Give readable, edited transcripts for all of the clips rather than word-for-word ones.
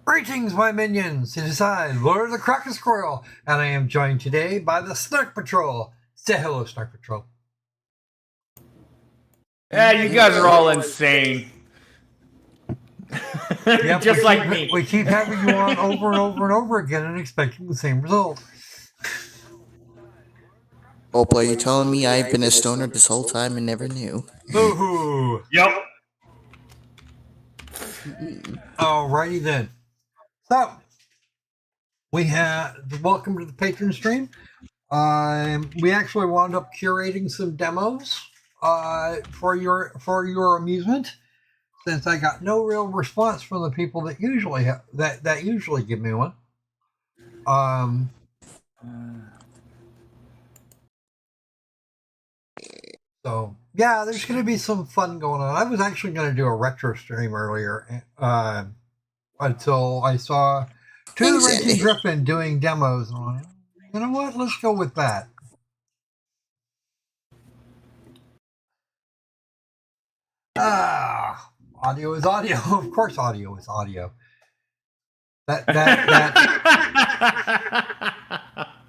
Greetings, my minions! It is I, Lord of the Crocker Squirrel, and I am joined today by the Snark Patrol. Say hello, Snark Patrol. Yeah, you guys are all insane. Yep, Just like me. We keep having you on over and over and over again and expecting the same result. Oh boy, you telling me I've been a stoner this whole time and never knew? Boo-hoo! Yep. Alrighty then. So, we have welcome to the Patron stream. We actually wound up curating some demos for your amusement, since I got no real response from the people that usually that usually give me one. So yeah, there's going to be some fun going on. I was actually going to do a retro stream earlier, until I saw two Reggie Griffin doing demos, and I'm like, you know what? Let's go with that. Audio is audio. Of course, audio is audio.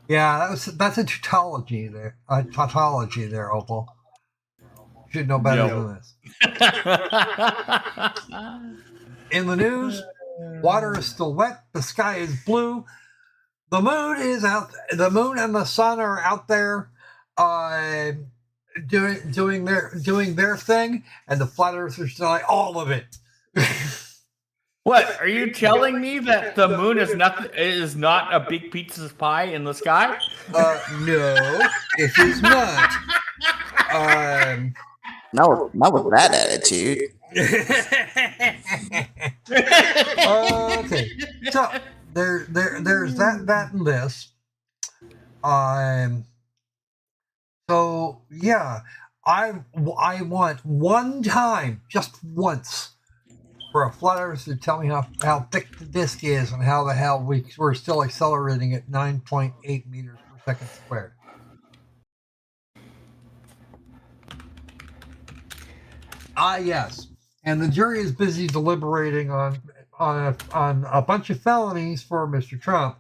Yeah, that's a tautology there. A tautology there, Opal. You should know better than this. In the news, water is still wet. The sky is blue. The moon is out. The moon and the sun are out there, doing their thing, and the flat earthers are like all of it. What are you telling me that the moon is not a big pizza pie in the sky? No, it is not. Not with that attitude. Okay, so there's that and this. So yeah, I want one time, just once, for a flat earth to tell me how thick the disk is and how the hell we're still accelerating at 9.8 meters per second squared. Yes, and the jury is busy deliberating on a bunch of felonies for Mr. Trump.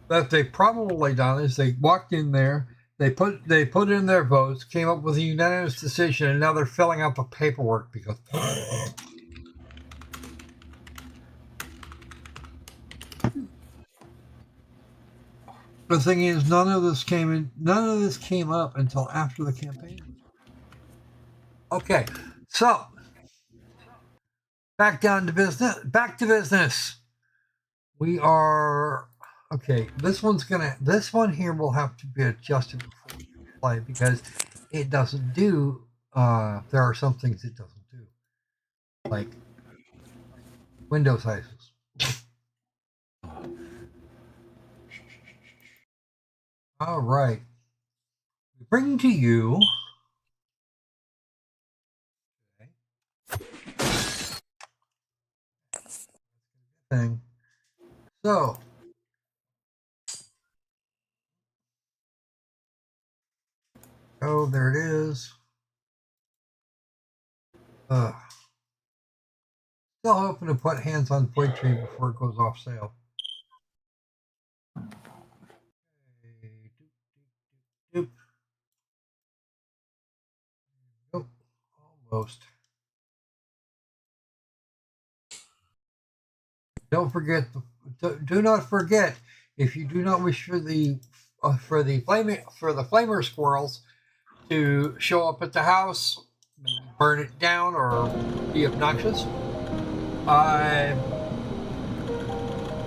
That they probably done is they walked in there, they put in their votes, came up with a unanimous decision, and now they're filling out the paperwork because. The thing is, none of this came up until after the campaign. Okay, so back to business. We are okay. This one here will have to be adjusted before we play because it doesn't do. There are some things it doesn't do, like window sizes. All right, we bring to you. Thing. So, oh, there it is. Still hoping to put hands on poetry before it goes off sale. Nope, almost. Don't forget. Do not forget. If you do not wish for the flamer squirrels to show up at the house, maybe burn it down or be obnoxious,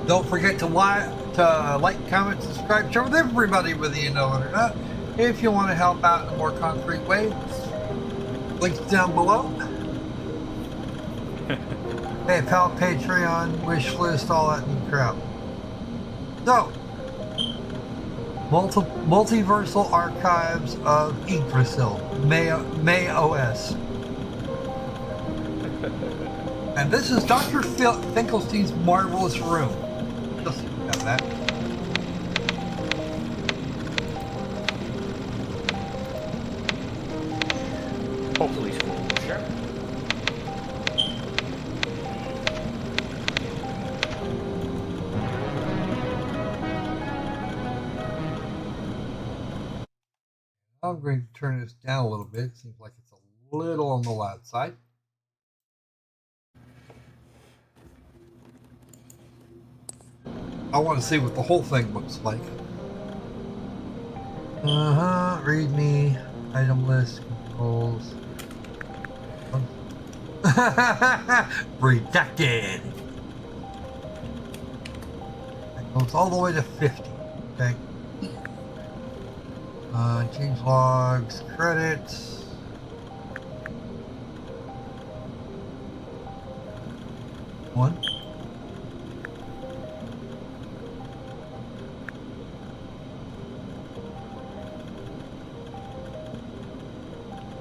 don't forget to like, comment, subscribe, share with everybody, whether you know it or not. If you want to help out in a more concrete way, links down below. PayPal, Patreon, wish list, all that neat crap. So, multiversal archives of Yggdrasil, May OS. And this is Dr. Finkelstein's marvelous room. Just have that. Hopefully school. Sure. I'm going to turn this down a little bit. Seems like it's a little on the loud side. I want to see what the whole thing looks like. Read me, item list, controls. Redacted. That goes all the way to 50. Okay. Change logs, credits. One.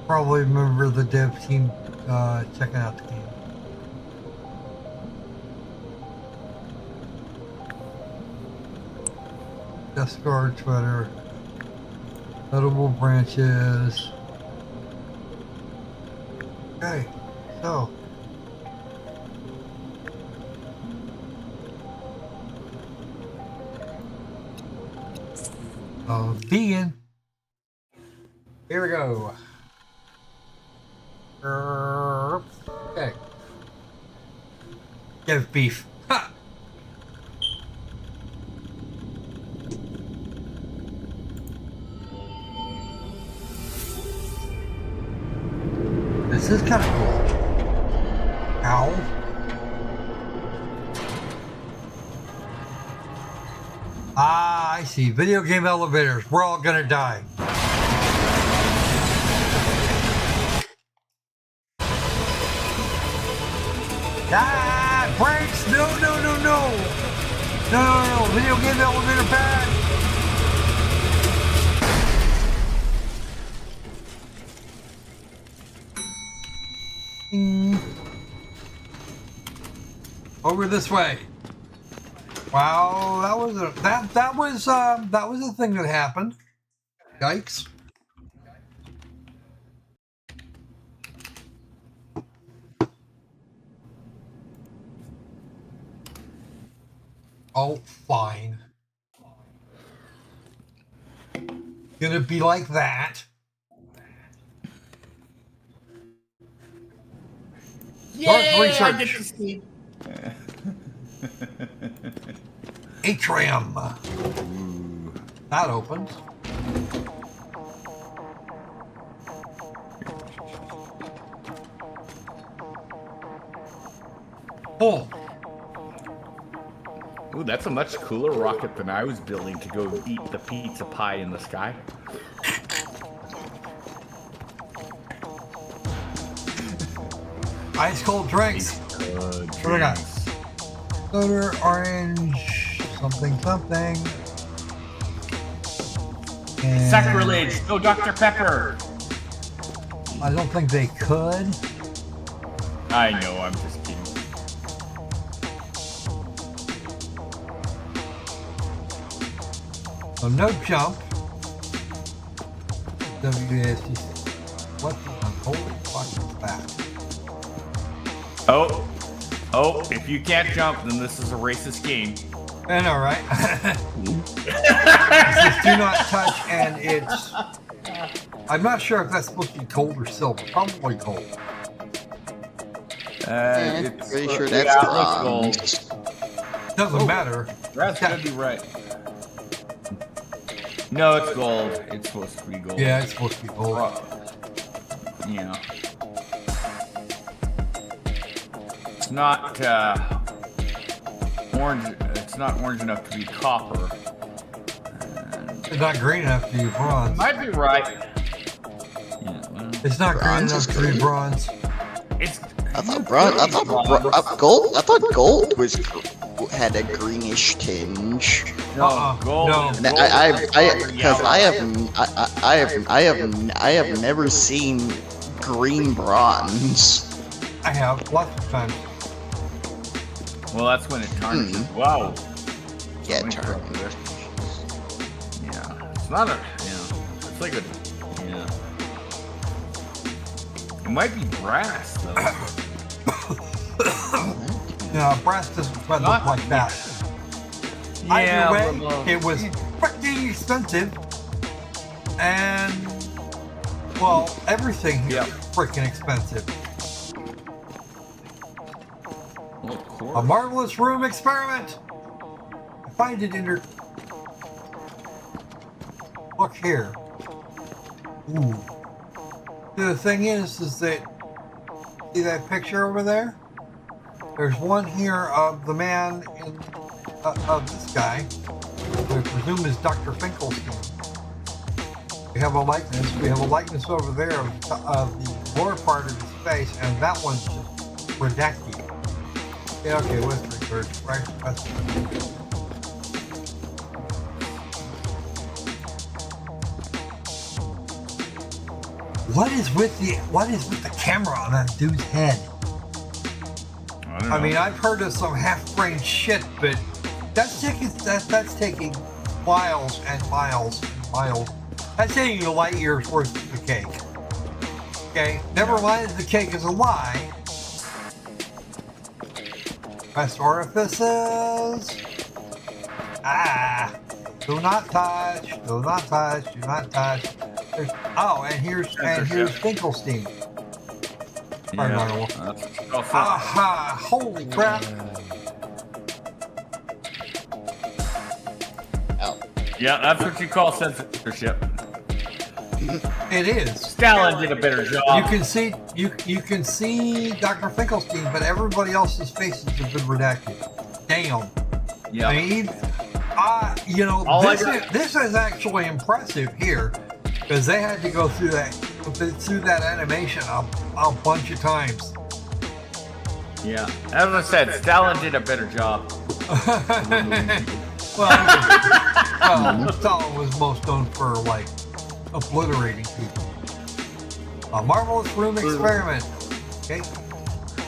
Probably remember the dev team checking out the game. Discord, Twitter, notable branches. Okay, so. Vegan. Here we go. Okay. Give beef. Ha! This is kind of cool. Ow. Ah, I see. Video game elevators. We're all gonna die. Ah, brakes! No, no, no, no! No, no, no! Video game elevator bad! Over this way. Wow, that was a that was a thing that happened. Yikes. Oh, fine. Gonna be like that. Yay, research. I get to see. Atrium. That opens. Oh. Ooh, that's a much cooler rocket than I was building to go eat the pizza pie in the sky. Ice cold drinks. What do we got? Soda, orange, something, something. And Sacrilege! No Dr. Pepper! I don't think they could. I know, I'm just kidding. So no jump. WASD. What the holy fuck is that? Oh, if you can't jump, then this is a racist game. I know, right? It says do not touch, and it's... I'm not sure if that's supposed to be gold or silver. Probably gold. It's pretty sure that's gold. Doesn't matter. That's gonna be right. No, it's gold. It's supposed to be gold. Yeah, it's supposed to be gold. Yeah. It's not orange. It's not orange enough to be copper. It's not green enough to be bronze. Might be right. Yeah, well, It's not green Bronze enough is to be green. bronze. it's. I thought gold. I thought gold had a greenish tinge. No, gold. No. is And gold because or I yellow. have never seen green bronze. I have lots of times. Well, that's when it tarnishes. Wow. Yeah, Let me turn. correct this. Yeah, it's not a. Yeah, it's like a. Yeah. It might be brass though. Yeah, brass doesn't quite look Not- like that. Yeah, Either way, well, it was freaking expensive, and Well, everything here is freaking expensive. Well, of course. A marvelous room experiment. I find it Look here. Ooh. The thing is that see that picture over there? There's one here of the man of this guy, who I presume is Dr. Finkelstein. We have a likeness. We have a likeness over there of the lower part of his face, and that one's just redacted. Yeah, okay, what's research? Right? What is with the camera on that dude's head? I mean, I've heard of some half-brain shit, but that's taking miles and miles and miles. That's taking you light years worth of the cake. Okay, never mind if the cake is a lie. Best orifices. Do not touch. Do not touch. Do not touch. And here's Finkelstein. Aha! Holy crap! Yeah, that's what you call censorship. It is. Stalin did a better job. You can see Dr. Finkelstein, but everybody else's faces have been redacted. Damn. Yeah. I mean, this is actually impressive here, because they had to go through that animation a bunch of times. Yeah, as I said, Stalin did a better job. Well, Stalin was most known for like obliterating people. A marvelous room experiment. Okay.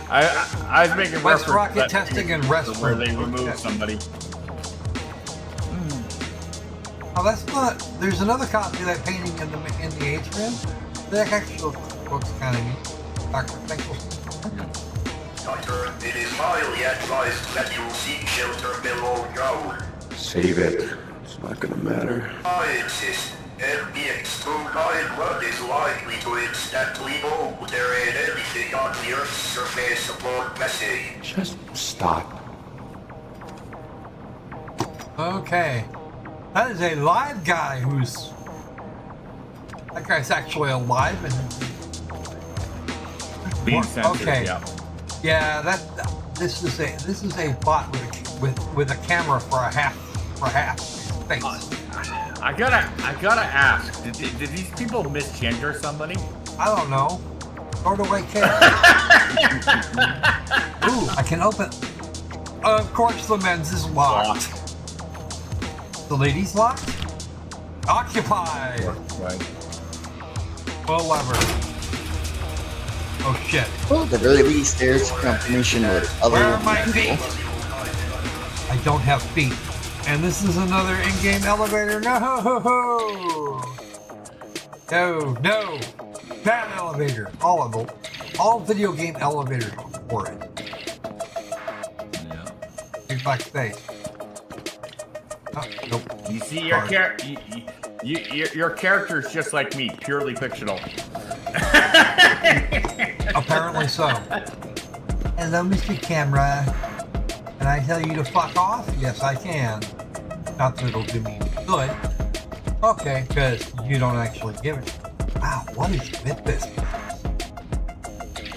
I was making West reference rocket to testing and rest where room. they remove somebody. Oh, that's not. There's another copy of that painting in the atrium. That actually looks kind of neat. Dr. Finkelstein. Doctor, it is highly advised that you seek shelter below ground. Save it. It's not gonna matter. I insist. MBX blood is likely to instantly obliterate anything on the Earth's surface aboard message. Just stop. Okay. That is a live guy that guy's actually alive and Being censored, okay. Yeah. This is a bot with a camera for half face. I gotta ask, did these people misgender somebody? I don't know. Throw it away, kid. Ooh, I can open. Of course, the men's is locked. The ladies locked? Occupied! Right. Pull lever. Oh shit. Well, at the very least, there's confirmation with other Where are my people. feet? I don't have feet. And this is another in-game elevator. No! No! Bad elevator. All of them. All video game elevators are horrid. Yeah. Here's backspace. Oh, nope. You see your your character's just like me, purely fictional. Apparently so. Hello, Mr. Camera. Can I tell you to fuck off? Yes, I can. Not that it'll do me good. Okay, because you don't actually give it. Wow, what is with this?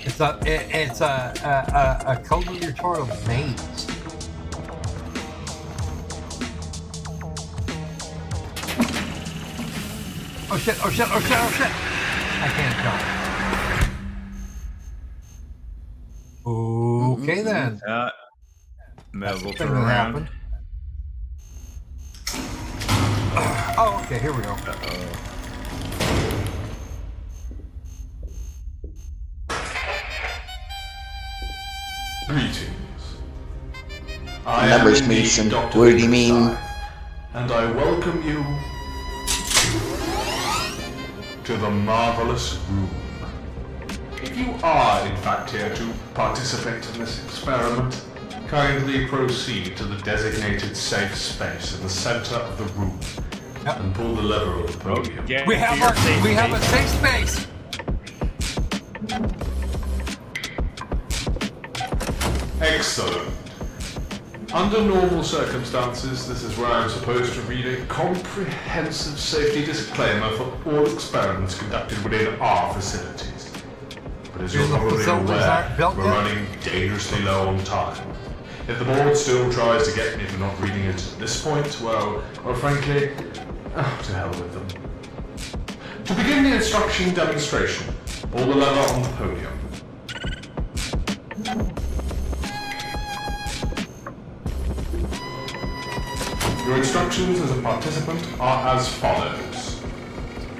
It's a combinatorial maze. Oh shit, oh shit, oh shit, oh shit! I can't jump. Okay then. Metal Thing turn that around. happened. Oh, okay, here we go. Greetings. I am Numbers indeed Mason. Dr. What do you mean? Finkelstein, and I welcome you to the marvelous room. If you are, in fact, here to participate in this experiment, kindly proceed to the designated safe space in the center of the room. and pull the lever on the podium. Yeah, We have your safe we have a space. safe space. Excellent. Under normal circumstances, this is where I'm supposed to read a comprehensive safety disclaimer for all experiments conducted within our facilities. But as you're The probably facilities aware, aren't built we're yet? running dangerously low on time. If the board still tries to get me for not reading it at this point, well, frankly, to hell with them. To begin the instruction demonstration, pull the lever on the podium. Your instructions as a participant are as follows.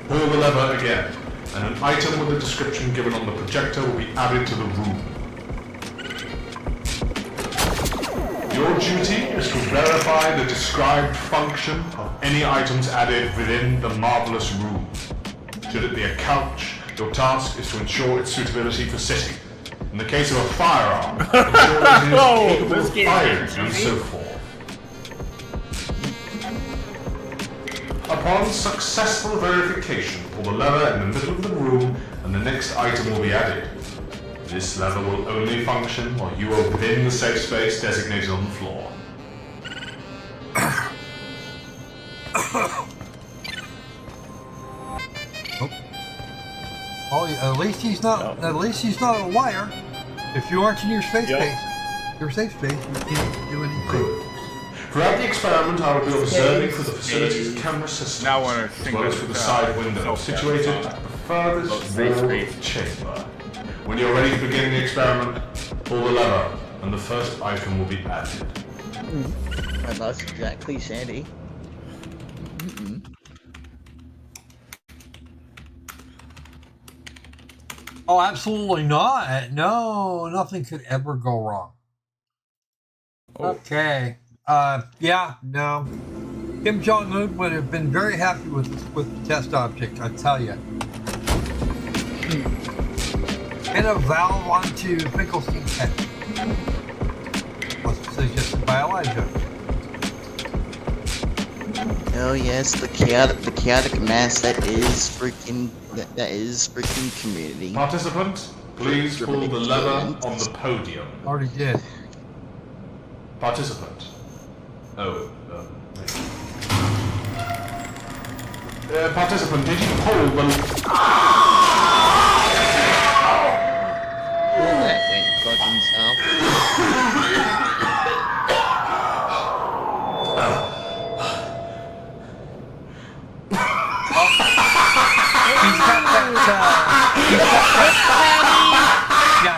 Pull the lever again, and an item with a description given on the projector will be added to the room. Your duty is to verify the described function of any items added within the marvelous room. Should it be a couch, your task is to ensure its suitability for sitting. In the case of a firearm, ensure it is capable this of game's firing, getting and cheesy. so forth. Upon successful verification, pull the lever in the middle of the room and the next item will be added. This lever will only function while you are within the safe space designated on the floor. Oh, at least he's not. At least he's not a liar. If you aren't in your safe Yep. space, you can't do anything. Throughout the experiment, I will be observing through the facility's camera system, Now when I as think well as of through the it, side window so situated far. at the furthest safe wall of space. the chamber. When you're ready to begin the experiment, pull the lever, and the first item will be added. And that's exactly Sandy. Oh, absolutely not. No, nothing could ever go wrong. Oh. Okay. Yeah, no. Kim Jong-un would have been very happy with the test object, I tell you. And a valve onto Finkelstein's head. Was suggested by Elijah. Oh yes, the chaotic mass that is freaking community. Participant, please pull the lever on the podium. Already did. Participant. Oh, wait. Participant, did you pull the... That went fucking south.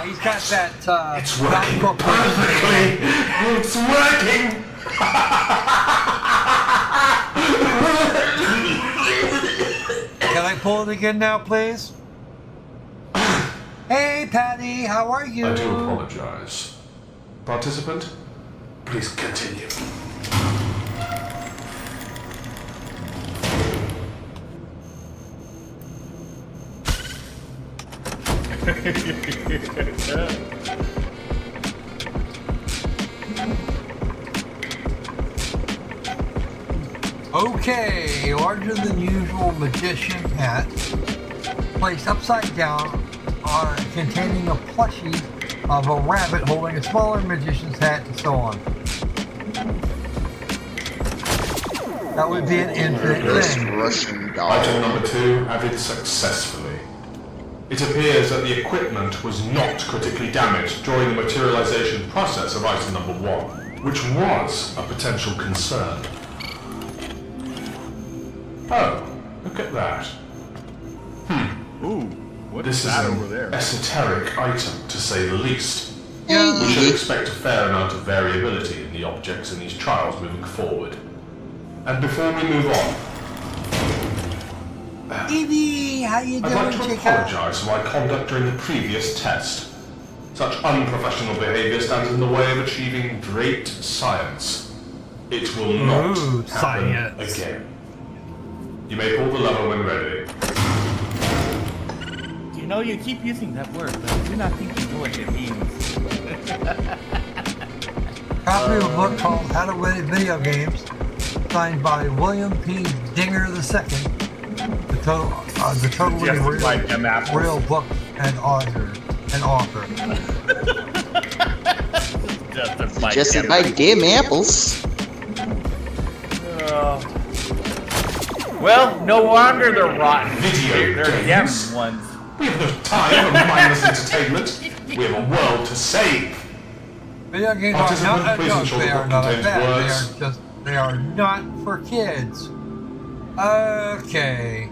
He's got that, It's working perfectly! It's working! Can I pull it again now, please? Hey, Patty, how are you? I do apologize. Participant, please continue. Okay, larger than usual magician hat, placed upside down, containing a plushie of a rabbit holding a smaller magician's hat, and so on. That would be an infinite This thing. Russian doll. Item number 2 added successfully. It appears that the equipment was not critically damaged during the materialization process of item number 1, which was a potential concern. Oh, look at that. Ooh, what This is is that an over there? esoteric item, to say the least. Yeah. We should expect a fair amount of variability in the objects in these trials moving forward. And before we move on, Evie, how you I'd doing, like to chica? apologize for my conduct during the previous test. Such unprofessional behavior stands in the way of achieving great science. It will not Ooh, happen science. again. You may pull the lever when ready. You know, you keep using that word, but I do not think you know what it means. Copy of a book called How to Win at Video Games. signed by William P. Dinger II, the totally Just like them apples. real book and author. Suggested by Dim Apples. Well, no wonder they're rotten. Video They're games. damn ones. We have no time for mindless entertainment. We have a world to save. Video games are Participant, not a please joke. ensure They the are book not contains bad. words. They are not for kids. Okay.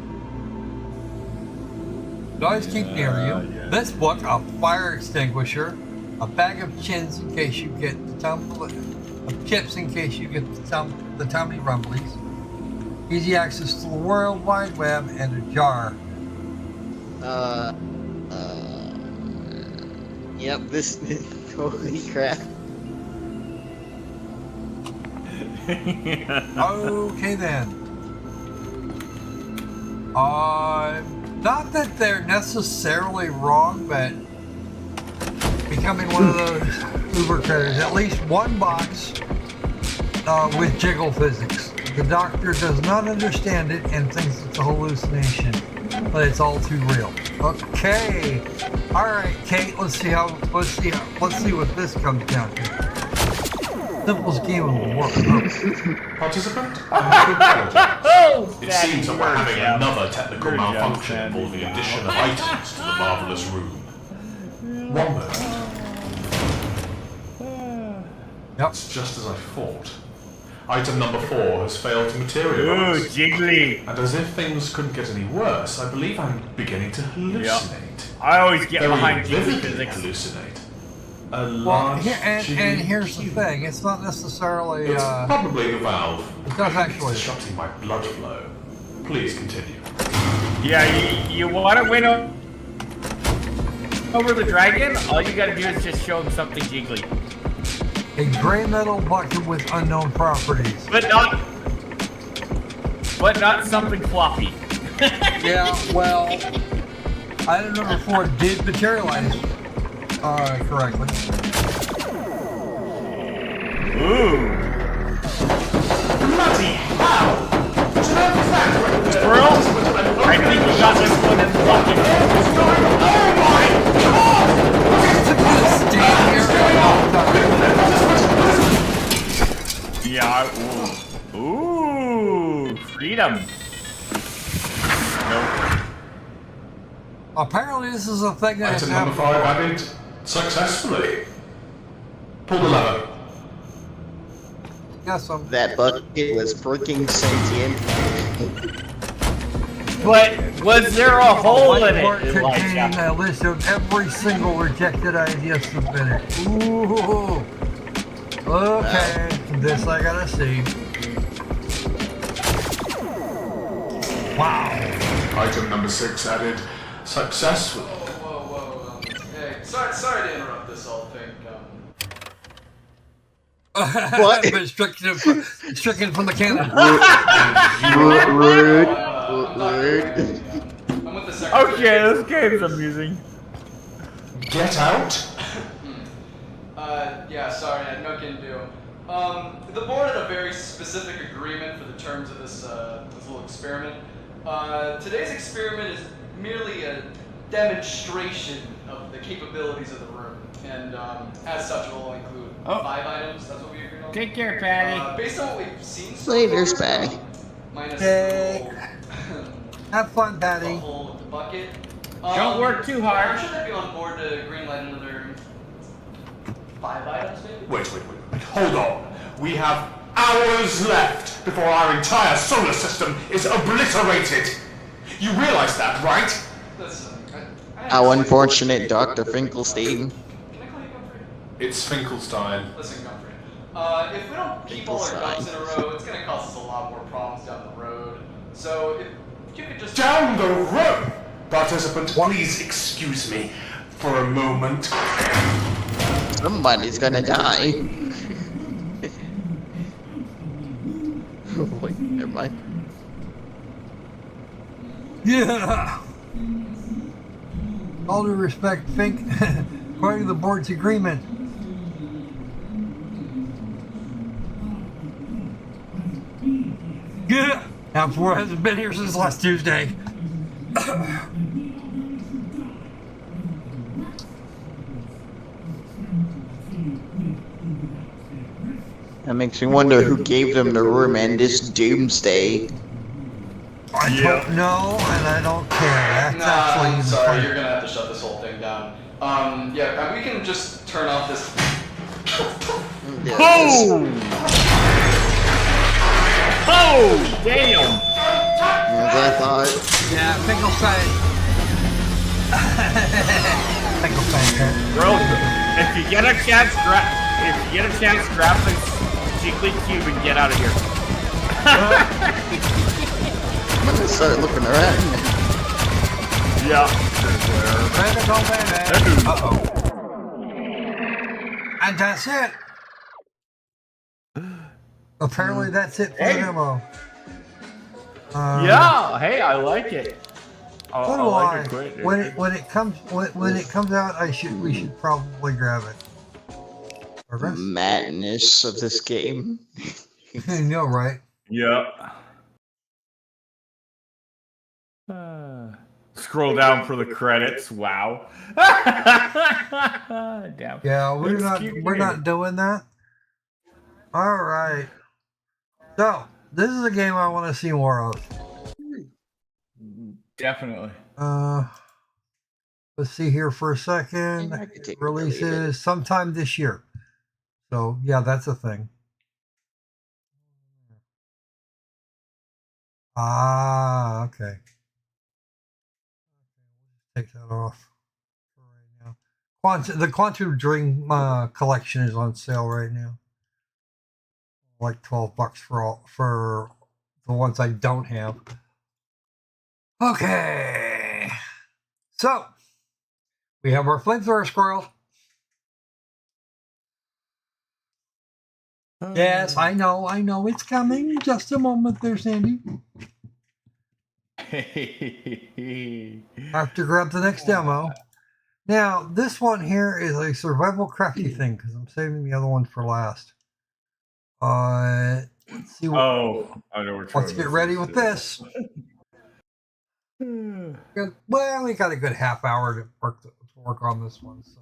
Always keep near you. This book, a fire extinguisher, a bag of chins in case you get of chips in case you get the tummy rumblies, easy access to the World Wide Web, and a jar. Yep, this. Holy crap. Okay then. Not that they're necessarily wrong, but becoming one of those Uber critters. At least one box with jiggle physics. The doctor does not understand it and thinks it's a hallucination, but it's all too real. Okay. All right, Kate. Let's see what this comes down to. Simplest game in the world. Participant, I have to apologize. Oh, It seems that we're having another technical malfunction involving the addition of items to the marvelous room. One moment. Yep. It's just as I thought. Item number 4 has failed to Ooh, materialize. jiggly. And as if things couldn't get any worse, I believe I'm beginning to hallucinate. I always get Very behind jiggly vividly physics. hallucinate. A Well, large and jiggly here's the cube. thing. It's not necessarily. It's probably the valve. It does actually. It's disrupting my blood flow. Please continue. Yeah, you want to win over the dragon? All you gotta do is just show him something jiggly. A gray metal bucket with unknown properties. But not something floppy. Yeah, well, item number 4 did materialize correctly. Ooh. Bloody hell! Squirrel? I think we got this one in the bucket. Took me to stand here. Yeah, ooh, freedom. Nope. Apparently, this is a thing that has Item number happened. 5 added successfully. Pull the lever. Yes, That bucket was freaking sentient. But was there a hole in whiteboard it, containing Elijah? a list of every single rejected idea submitted. Ooh. Okay, this I gotta see. Wow. Item number 6 added successfully. Whoa. Hey, sorry to interrupt this whole thing. What? But stricken from the cannon. Rude. I'm with the secretary. Okay, this game's amusing. Get out? Yeah, sorry, I had no can do. The board had a very specific agreement for the terms of this little experiment. Today's experiment is merely a demonstration of the capabilities of the room, and as such, it will include 5 items. That's what we agreed on. Take care, Patty. Based on what we've seen so Later's far, back. minus Hey. the Have fun, Patty. hole with the bucket. Don't work too hard. I'm sure they'd be on board to greenlight another 5 items, maybe? Wait. Hold on. We have hours left before our entire solar system is obliterated. You realize that, right? Listen, How unfortunate, Dr. Finkelstein. Can I call you Comfrey? It's Finkelstein. Listen, Comfrey. If we don't keep all our ducks in a row, it's gonna cause us a lot more problems down the road. So if you could just Down the road! Participant, please excuse me for a moment. Somebody's gonna die. Oh, wait, never mind. Yeah. All due respect, Fink. According to the board's agreement. Boy hasn't been here since last Tuesday. That makes me wonder who gave them the room and this doomsday. I don't know, and I don't care. That's Nah, actually I'm the sorry, point. you're gonna have to shut this whole thing down. Yeah, we can just turn off this. Boom! Oh, damn! As I thought. Yeah, Pickle side. Pickle side. Bro, if you get a chance, grab the secret cube and get out of here. I'm gonna start looking around. Yeah. Uh-oh. And that's it. Apparently that's it for the demo. Yeah. Hey, I like it. So do I. When it comes out, we should probably grab it. Progress? Madness of this game. You know, right? Yeah. Scroll down for the credits. Wow. Damn. Yeah, we're not doing that. All right. So this is a game I want to see more of. Definitely. Let's see here for a second. Releases sometime this year. So yeah, that's a thing. Ah, okay. Take that off for right now. The Quantum Dream collection is on sale right now. Like $12 for the ones I don't have. Okay. So we have our flamethrower squirrel. Yes, I know, it's coming. Just a moment there, Sandy. Have to grab the next demo. Now, this one here is a survival crafty thing because I'm saving the other one for last. Let's see. Let's get ready with this. Well, we got a good half hour to work on this one. So.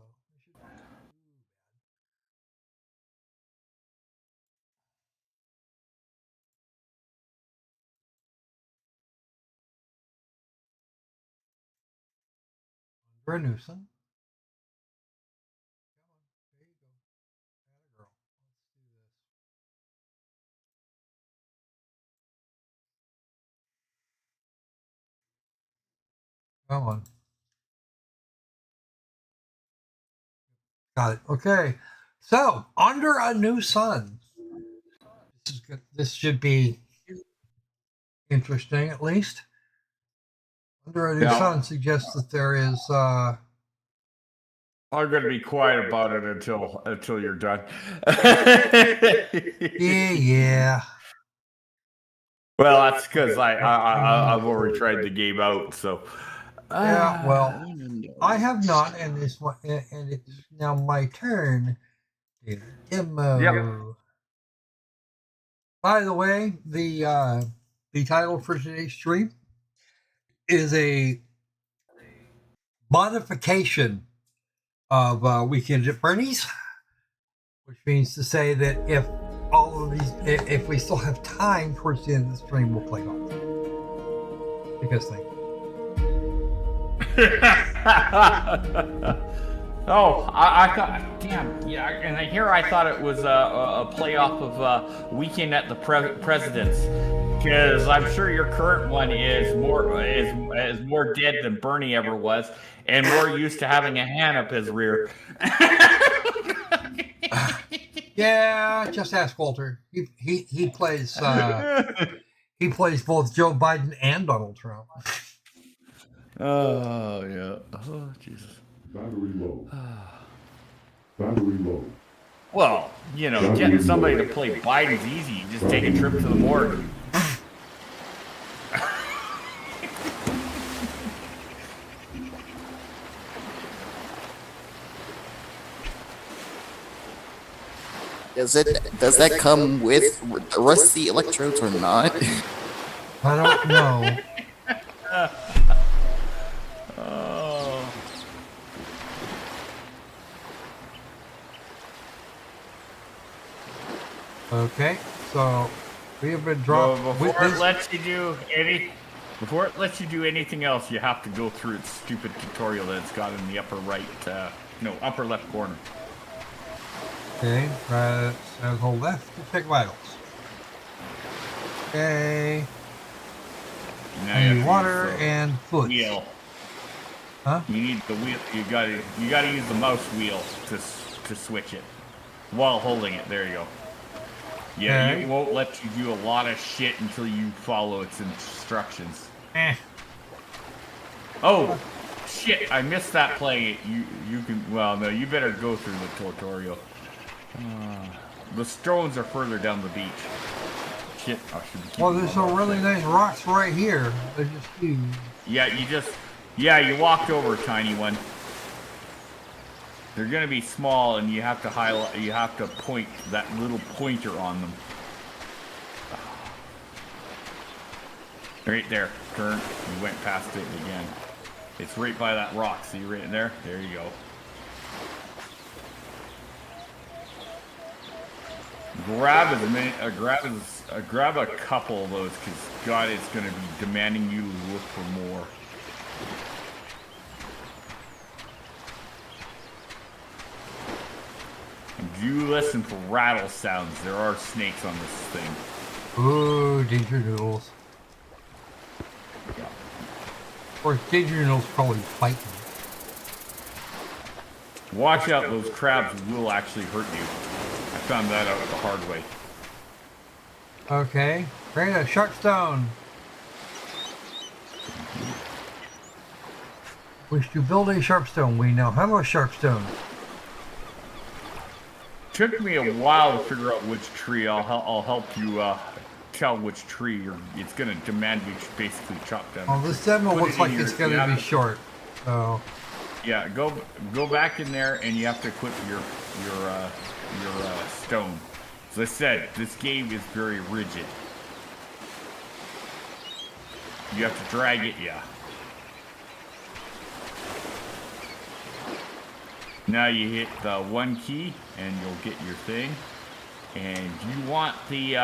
Renuson. Come on. Got it. Okay. So, Under a New Sun. This is good. This should be interesting, at least. Under a New Sun suggests that there is. I'm gonna be quiet about it until you're done. Yeah. Well, that's because I've already tried the game out, so. Yeah, well, I have not, and this one, and it's now my turn. Demo. Yep. By the way, the title for today's stream is a modification of Weekend at Bernie's, which means to say that if all of these, if we still have time towards the end of the stream, we'll play golf. Because thank you. Oh, I thought, damn, yeah, and here I thought it was a playoff of Weekend at the President's, because I'm sure your current one is more dead than Bernie ever was, and more used to having a hand up his rear. Yeah, just ask Walter. He plays he plays both Joe Biden and Donald Trump. Oh yeah. Oh Jesus. Battery low. Battery low. Well, you know, getting somebody to play Biden's easy. You just take a trip to the morgue. Does that come with rusty electrodes or not? I don't know. Oh. Okay, so we have been dropped. Before it lets you do anything else, you have to go through its stupid tutorial that it's got in the upper right, upper left corner. Okay, hold left to check vitals. Okay. Now you I need have to water use the and food. wheel. Huh? You need the wheel. You gotta use the mouse wheel to switch it while holding it. There you go. Yeah, Okay. it won't let you do a lot of shit until you follow its instructions. Oh, shit! I missed that play. You can. Well, no, you better go through the tutorial. The stones are further down the beach. Shit! I should be. Well, there's some really nice rocks right here. They're just huge. Yeah, you walked over a tiny one. They're gonna be small, and you have to highlight. You have to point that little pointer on them. Right there. Turn. You went past it again. It's right by that rock. See right there? There you go. Grab a couple of those, because God is going to be demanding you to look for more. And do listen for rattle sounds. There are snakes on this thing. Ooh, danger noodles. Of course, danger noodles probably fighting. Watch out, those crabs will actually hurt you. I found that out the hard way. Okay, great, a shark stone. Wish to build a sharp stone. We now have a sharp stone. Took me a while to figure out which tree. I'll help you tell which tree it's gonna demand you basically chop down. Well, this demo looks like it's gonna be short. So yeah, go back in there, and you have to equip your stone. As I said, this game is very rigid. You have to drag it, yeah. Now you hit the 1 key, and you'll get your thing. And you want the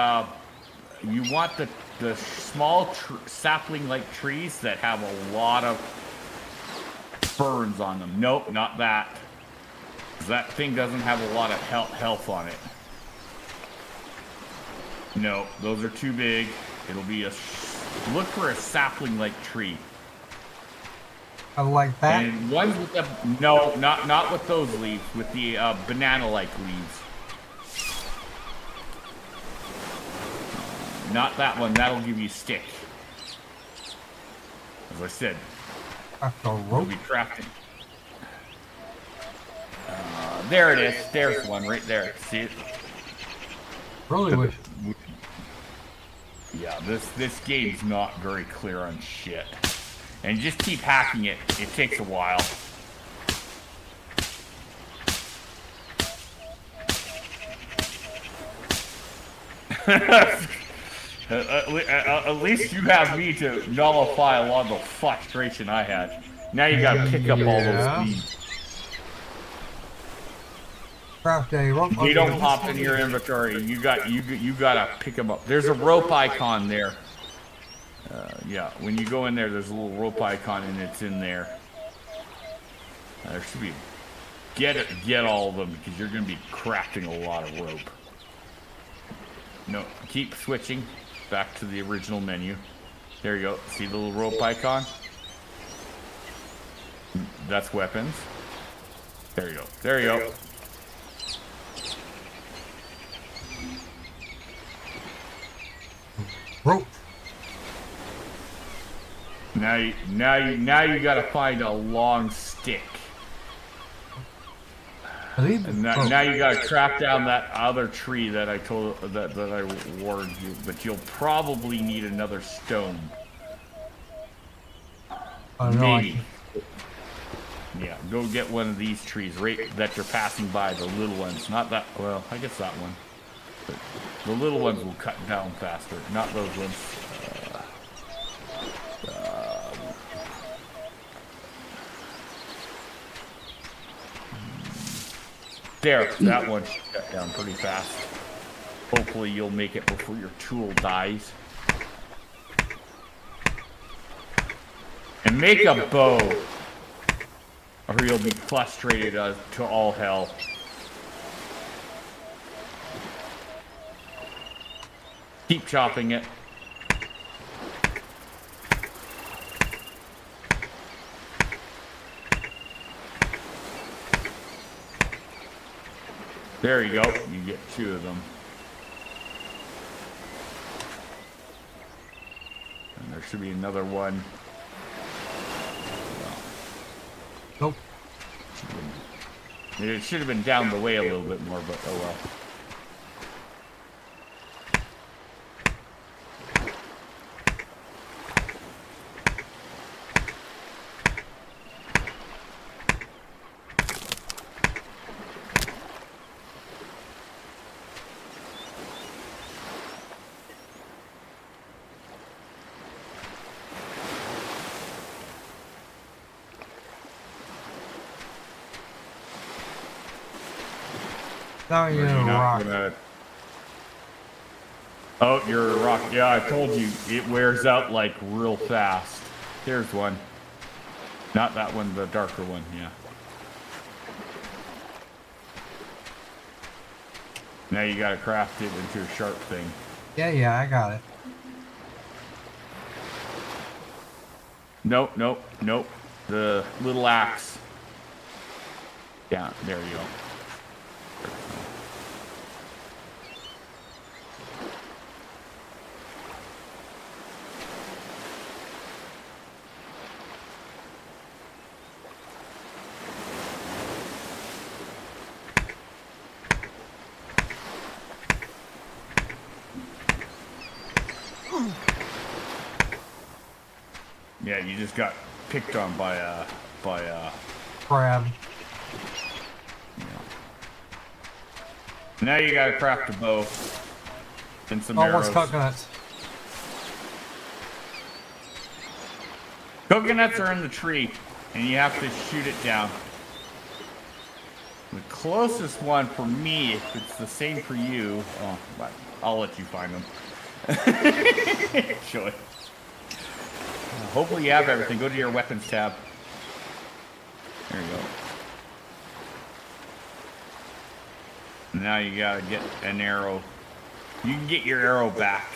small sapling-like trees that have a lot of burns on them. Nope, not that. 'Cause that thing doesn't have a lot of health on it. No, those are too big. It'll be look for a sapling-like tree. I like that. And ones with the no, not with those leaves. With the banana-like leaves. Not that one. That'll give you stick. As I said, you'll be crafting. There it is. There's one right there. See it? Really wish. Yeah, this game's not very clear on shit. And just keep hacking it. It takes a while. At least you have me to nullify a lot of the frustration I had. Now you gotta pick up all those leaves. Craft a rope. They don't pop in your inventory. You gotta pick them up. There's a rope icon there. Yeah, when you go in there, there's a little rope icon, and it's in there. There should be. Get all of them, because you're gonna be crafting a lot of rope. No, keep switching back to the original menu. There you go. See the little rope icon? That's weapons. There you go. There you go. Rope. Now you gotta find a long stick. And now you gotta craft down that other tree that I told that I warned you, but you'll probably need another stone. Maybe. Yeah, go get one of these trees right that you're passing by, the little ones. Not that, well, I guess that one. But the little ones will cut down faster, not those ones. There, that one shut down pretty fast. Hopefully you'll make it before your tool dies. And make a bow, or you'll be frustrated to all hell. Keep chopping it. There you go. You get 2 of them. And there should be another one. Nope. It should have been down the way a little bit more, but oh well. Now you're in a rock. Oh, you're a rock. Yeah, I told you, it wears out like real fast. Here's one. Not that one, the darker one, yeah. Now you gotta craft it into a sharp thing. Yeah, I got it. Nope. The little axe. Yeah, there you go. Yeah, you just got picked on by a Crab. Yeah. Now you gotta craft a bow and some Oh, arrows. what's coconuts? Coconuts are in the tree, and you have to shoot it down. The closest one for me, if it's the same for you, oh, but I'll let you find them. Actually. Hopefully you have everything. Go to your weapons tab. There you go. Now you gotta get an arrow. You can get your arrow back.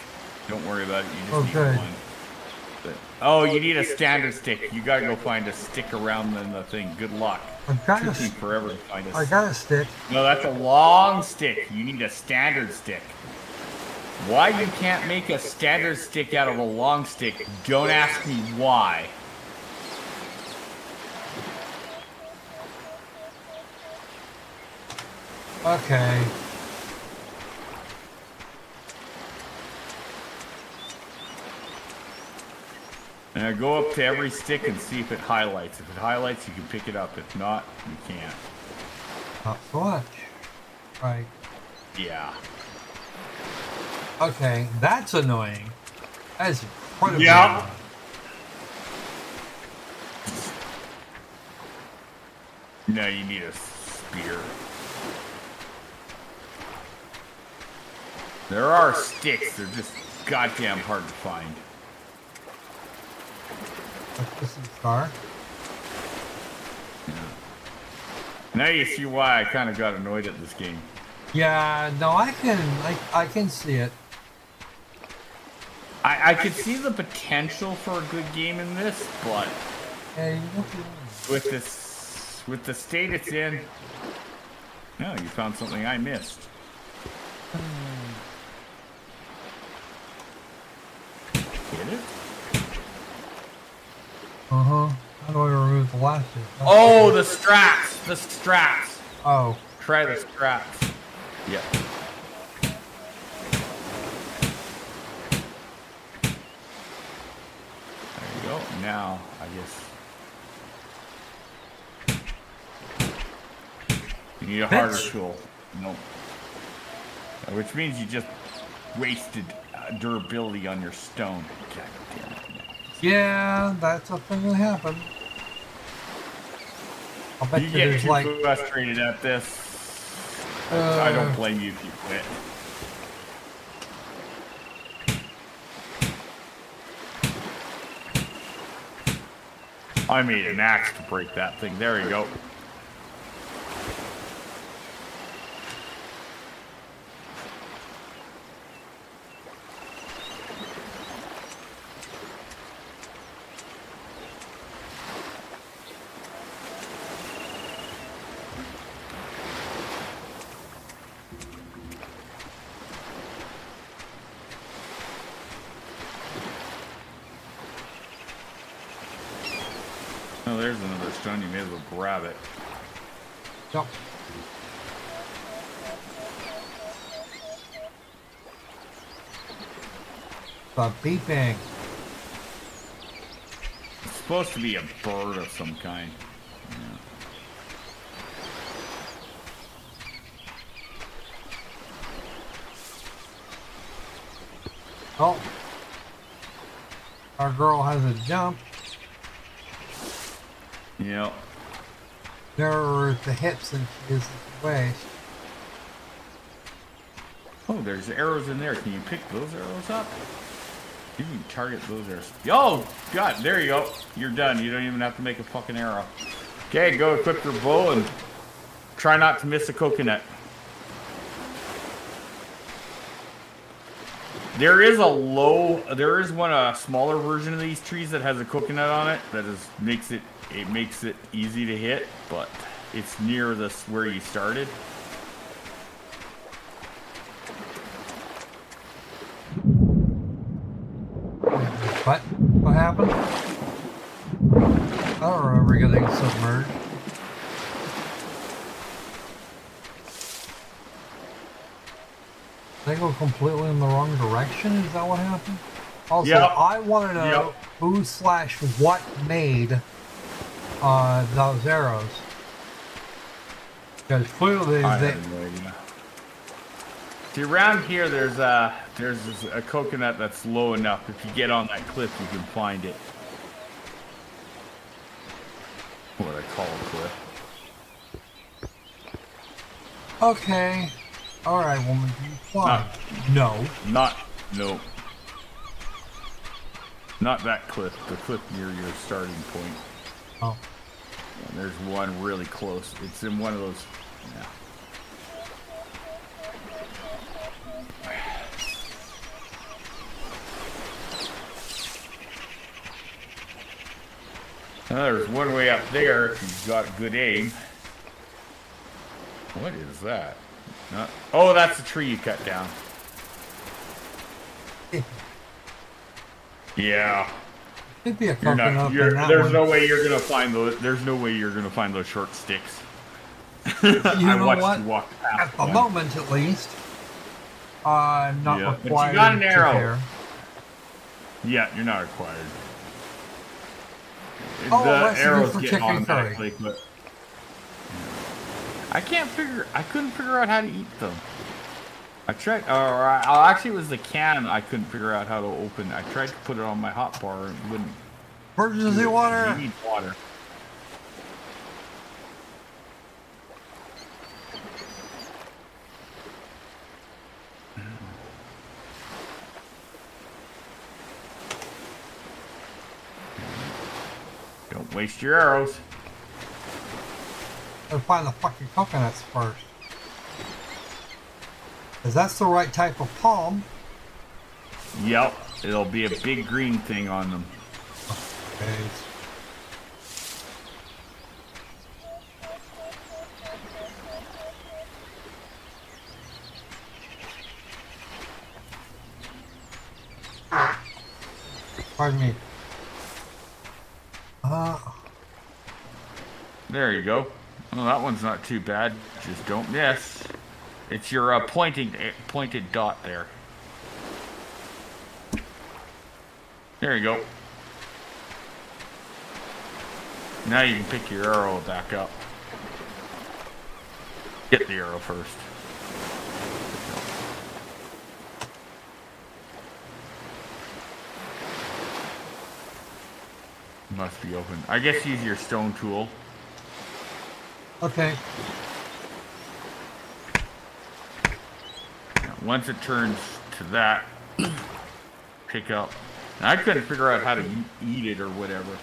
Don't worry about it. You just need one. Oh, you need a standard stick. You gotta go find a stick around the thing. Good luck. I've got Took me forever to find a I got a stick. No, that's a long stick. You need a standard stick. Why you can't make a standard stick out of a long stick, don't ask me why. Okay. Now go up to every stick and see if it highlights. If it highlights, you can pick it up. If not, you can't. Not so much. Right. Yeah. Okay, that's annoying. That's incredibly Yeah. annoying. No, you need a spear. There are sticks. They're just goddamn hard to find. This is a star. Yeah. Now you see why I kind of got annoyed at this game. Yeah, no, I can see it. I could see the potential for a good game in this, but Hey, with the state it's in, no, you found something I missed. Get it? How do I remove the last one? Oh, the straps! The straps! Oh. Try the straps. Yep. There you go. Now, I guess you need a harder tool. Nope. Which means you just wasted durability on your stone. God damn it. Yeah, that's a thing that happened. I'll bet You you get there's too like frustrated at this. I don't blame you if you quit. I made an axe to break that thing. There you go. Oh, there's another stone. You may as well grab it. Yep. The beeping. It's supposed to be a bird of some kind. Yeah. Oh. Our girl has a jump. Yep. There at the hips and she is at the waist. Oh, there's arrows in there. Can you pick those arrows up? You can target those arrows. Oh, God, there you go. You're done. You don't even have to make a fucking arrow. Okay, go equip your bow and try not to miss a coconut. There is a smaller version of these trees that has a coconut on it that makes it easy to hit, but it's near this where you started. What happened? I don't remember getting submerged. They go completely in the wrong direction? Is that what happened? Also, yep. I want to know who/what made those arrows. Because clearly I they... have no idea. See, around here there's a coconut that's low enough. If you get on that cliff, you can find it. What I call a cliff. Okay. Alright, woman, do you fly? No. No. Not that cliff. The cliff near your starting point. Oh. And there's one really close. It's in one of those. Yeah. There's one way up there if you've got good aim. What is that? Oh, that's the tree you cut down. Yeah. It'd be a coconut. There's no way you're gonna find those. There's no way you're gonna find those short sticks. You know watched what? you walk past At the one. moment, at least, not Yeah, but you required. got an arrow. to care. Yeah, you're not required. Oh, The that's arrows for get chicken automatically, curry. but I couldn't figure out how to eat them. I tried, actually it was the can I couldn't figure out how to open. I tried to put it on my hot bar and it wouldn't. Emergency water. You need water. Don't waste your arrows. Gotta find the fucking coconuts first. Cause that's the right type of palm. Yep, it'll be a big green thing on them. Okay. Pardon me. There you go. Well, that one's not too bad. Just don't miss. It's your pointed dot there. There you go. Now you can pick your arrow back up. Get the arrow first. Must be open. I guess use your stone tool. Okay. once it turns to that, pick up. And I couldn't figure out how to eat it or whatever.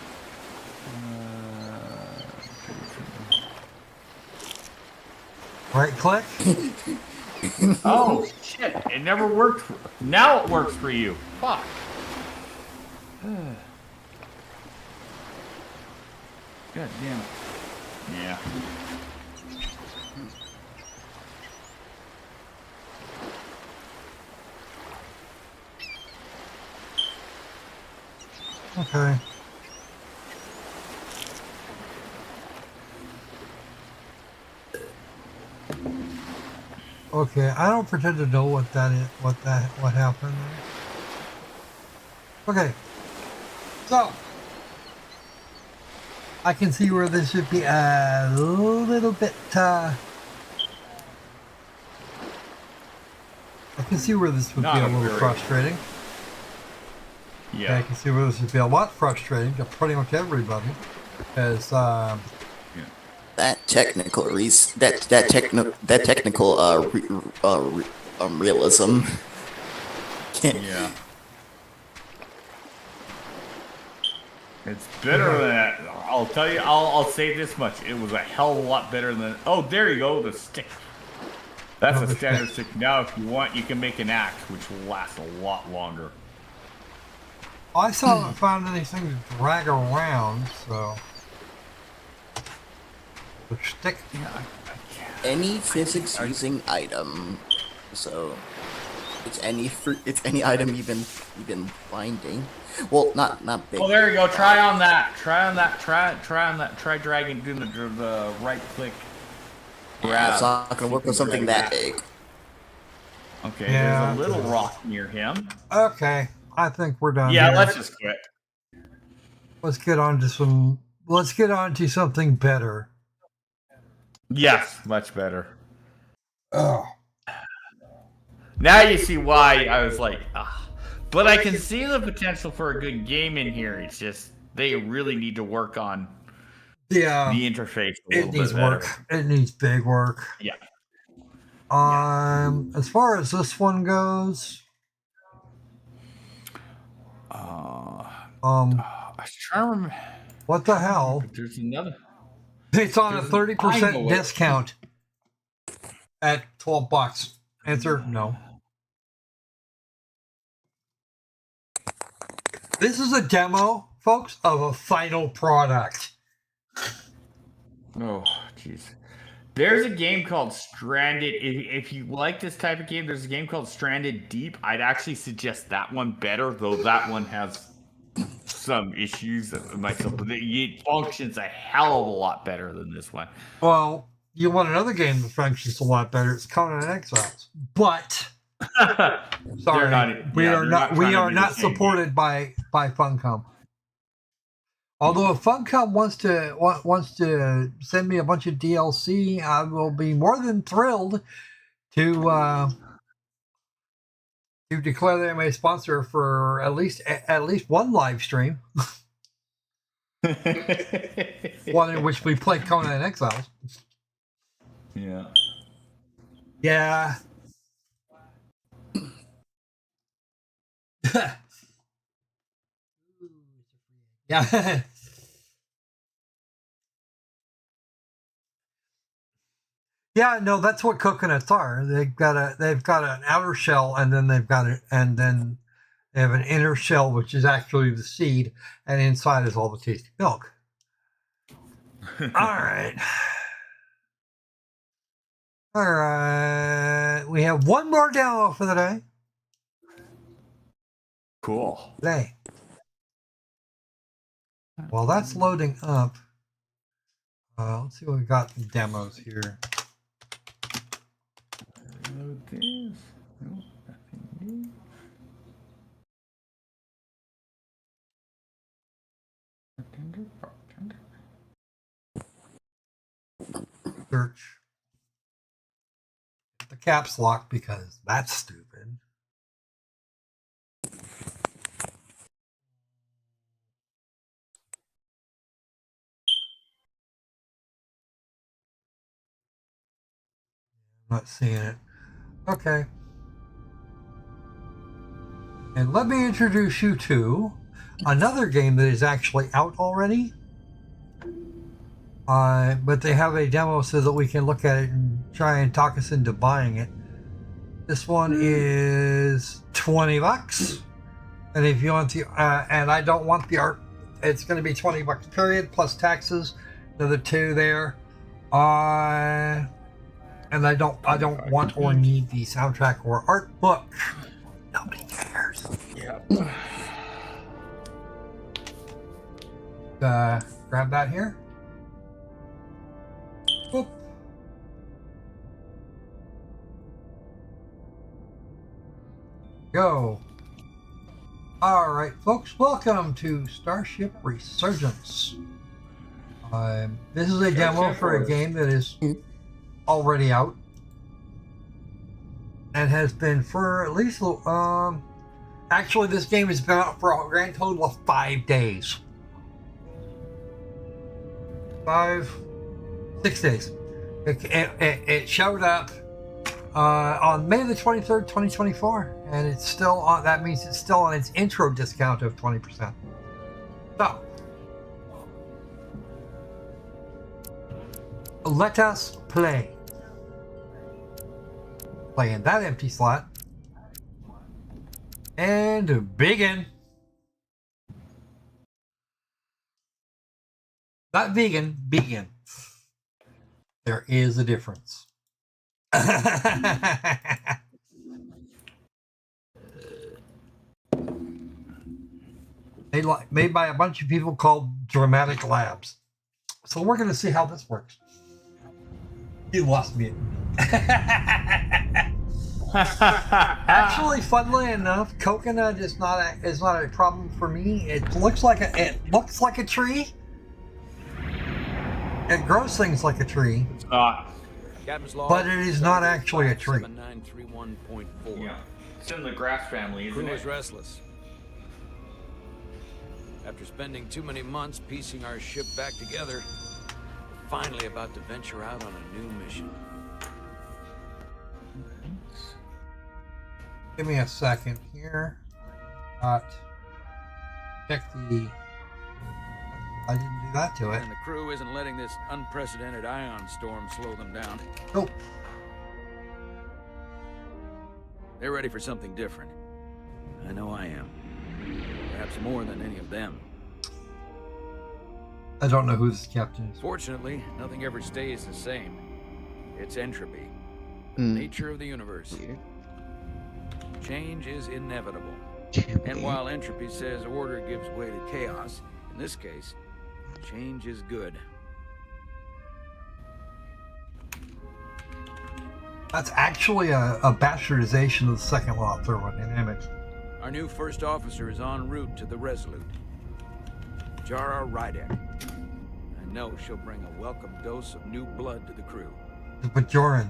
Right click. Oh shit! It never worked. Now it works for you. Fuck. God damn it. Yeah. Okay. Okay, I don't pretend to know what that is, what happened there. Okay. So, I can see where this should be a little bit, I can see where this would be a little frustrating. Yeah. Okay, I can see where this would be a lot frustrating to pretty much everybody. Because, that technical realism. Yeah. It's better than that. I'll tell you. I'll say this much. It was a hell of a lot better than. Oh, there you go. The stick. That's a standard stick. Now, if you want, you can make an axe, which will last a lot longer. I still haven't found anything to drag around, so. The stick. Yeah. Any physics using item, so it's any item even binding. Well, not big. Oh, there you go. Try on that. Try on that. Try on that. Try dragging, doing the right click. Yeah, it's not gonna work with something that big. Okay, Yeah, there's a little rock near him. Okay, I think we're done. Yeah, here. let's just quit. Let's get on to some. Let's get on to something better. Yes, much better. Oh. Now you see why I was like, ah. But I can see the potential for a good game in here. It's just they really need to work on the interface a little It needs bit better. work. It needs big work. Yeah. As far as this one goes, I was trying to remember. what the hell? There's another. It's on a 30% I know it. discount at $12. Answer: no. This is a demo, folks, of a final product. Oh, jeez. There's a game called Stranded. If you like this type of game, there's a game called Stranded Deep. I'd actually suggest that one better, though that one has some issues myself. But it functions a hell of a lot better than this one. Well, you want another game that functions a lot better? It's Conan Exiles, but sorry, we are not supported by Funcom. Although if Funcom wants to send me a bunch of DLC, I will be more than thrilled to declare them a sponsor for at least one live stream, one in which we play Conan Exiles. Yeah. Yeah. Yeah. Yeah, no, that's what coconuts are. They've got an outer shell, and then they have an inner shell, which is actually the seed, and inside is all the tasty milk. All right. All right. We have one more demo for the day. Cool. Today. While that's loading up, let's see what we got in demos here. Load this. No, nothing new. Search. The caps lock because that's stupid. I'm not seeing it. Okay. And let me introduce you to another game that is actually out already. But they have a demo so that we can look at it and try and talk us into buying it. This one is $20. And if you want the, and I don't want the art, it's going to be $20 period plus taxes. Another $2 there. And I don't want or need the soundtrack or art book. Nobody cares. Yeah. Grab that here. Boop. Go. All right, folks, welcome to Starship Resurgence. This is a demo for a game that is already out and has been for at least actually this game has been out for a grand total of 5 days. 6 days. It showed up on May the 23rd, 2024, and it's still on. That means it's still on its intro discount of 20%. So let us play. Play in that empty slot and begin. Not vegan, vegan. There is a difference. Made by a bunch of people called Dramatic Labs. So we're going to see how this works. You lost me. Actually, funnily enough, coconut is not a problem for me. It looks like a tree. It grows things like a tree. It's not. But it is not actually a tree. Yeah. It's in the grass family, isn't Crew it? is restless. After spending too many months piecing our ship back together, we're finally about to venture out on a new mission. Give me a second here. Check the. I didn't do that to it. And the crew isn't letting this unprecedented ion storm slow them down. Nope. They're ready for something different. I know I am. Perhaps more than any of them. I don't know who this captain is. Fortunately, nothing ever stays the same. It's entropy. Nature of the universe. Change is inevitable. And while entropy says order gives way to chaos, in this case, change is good. That's actually a bastardization of the second law of thermodynamics. Our new first officer is en route to the Resolute. Jara Rydek. I know she'll bring a welcome dose of new blood to the crew. The Bajoran.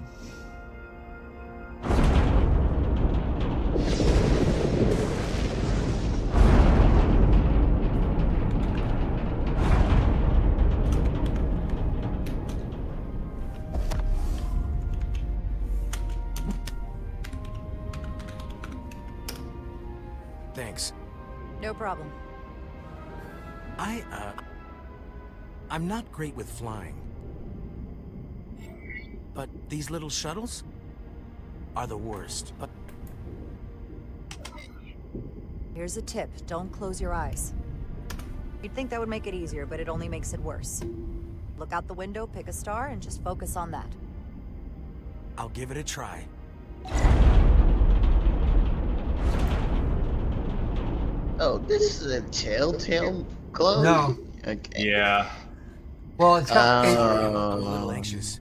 Thanks. No problem. I'm not great with flying. But these little shuttles are the worst. But Here's a tip. Don't close your eyes. You'd think that would make it easier, but it only makes it worse. Look out the window, pick a star, and just focus on that. I'll give it a try. Oh, this is a telltale glow? No. Okay. Yeah. Well, it's got I'm a little anxious.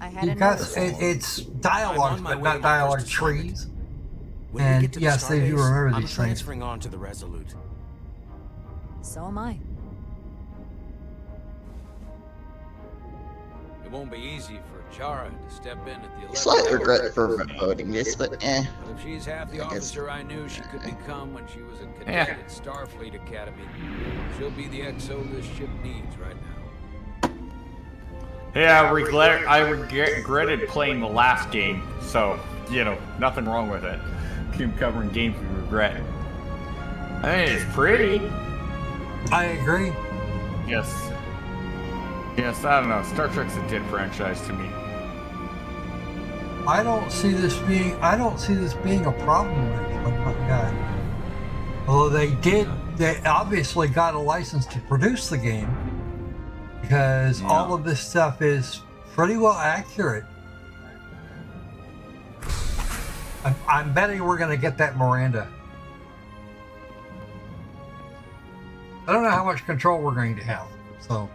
I had it's dialogue, I'm on my but way not to my dialogue first assignment. trees. When And we get to yes, the they do starbase, remember I'm these things. transferring on to the Resolute. So am I. It won't be easy for Jara to step in at the 11th Slight hour. regret for voting this, but eh. But if she's half the I guess- officer I knew she could become when she was a cadet at Starfleet Academy, she'll be the XO this ship needs right now. Yeah, I regretted playing the last game, so, you know, nothing wrong with it. Keep covering games we regret. I mean, it's pretty. I agree. Yes. Yes, I don't know. Star Trek's a dead franchise to me. I don't see this being a problem or anything like that. Although they obviously got a license to produce the game because all of this stuff is pretty well accurate. I'm betting we're going to get that Miranda. I don't know how much control we're going to have, so.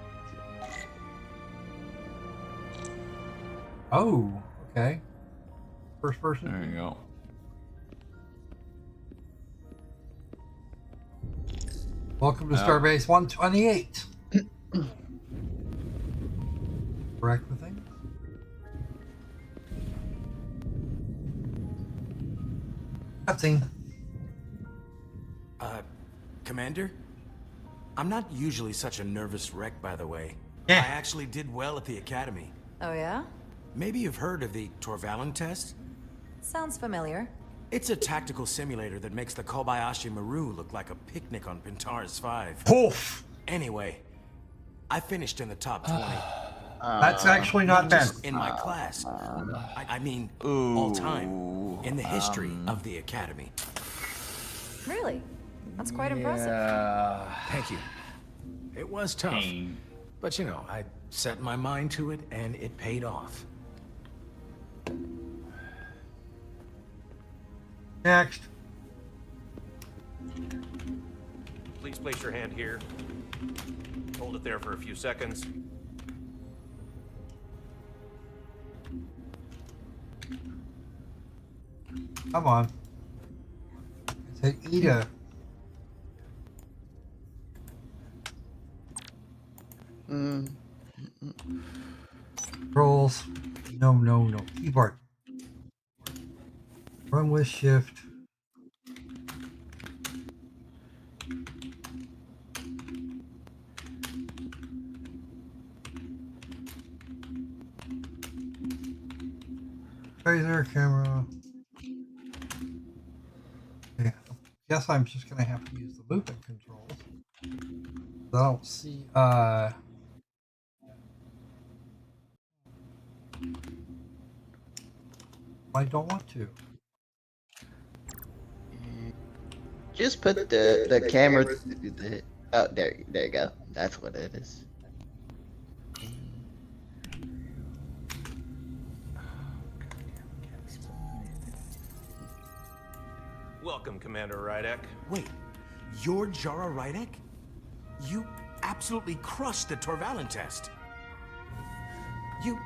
Oh, okay. First person. There you go. Welcome to Starbase 128. Correct the thing? Cutscene. Commander? I'm not usually such a nervous wreck, by the way. Yeah. I actually did well at the academy. Oh, yeah? Maybe you've heard of the Torvalin test? Sounds familiar. It's a tactical simulator that makes the Kobayashi Maru look like a picnic on Pintaris 5. Poof! Anyway, I finished in the top 20. That's actually not bad. Just in my class. I mean, all time. In the history of the academy. Really? That's quite impressive. Thank you. It was tough. But you know, I set my mind to it and it paid off. Next. Please place your hand here. Hold it there for a few seconds. Come on. Say Ida. Controls. No. Keyboard. Run with shift. Phaser, camera. Okay. Guess I'm just gonna have to use the movement controls. I don't see I don't want to. Just put the camera. Oh, there you go. That's what it is. Welcome, Commander Rydek. Wait, you're Jara Rydek? You absolutely crushed the Torvalin test. You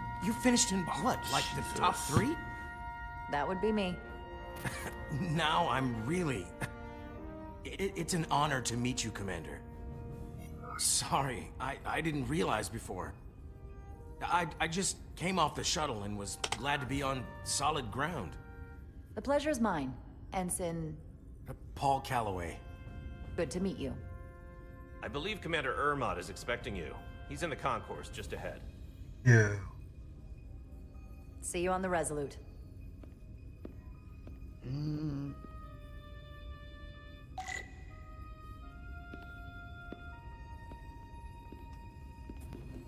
finished in what, like the top 3? That would be me. Now I'm really... It's an honor to meet you, Commander. Sorry, I didn't realize before. I just came off the shuttle and was glad to be on solid ground. The pleasure's mine, Ensign... Paul Calloway. Good to meet you. I believe Commander Ermot is expecting you. He's in the concourse just ahead. Yeah. See you on the Resolute.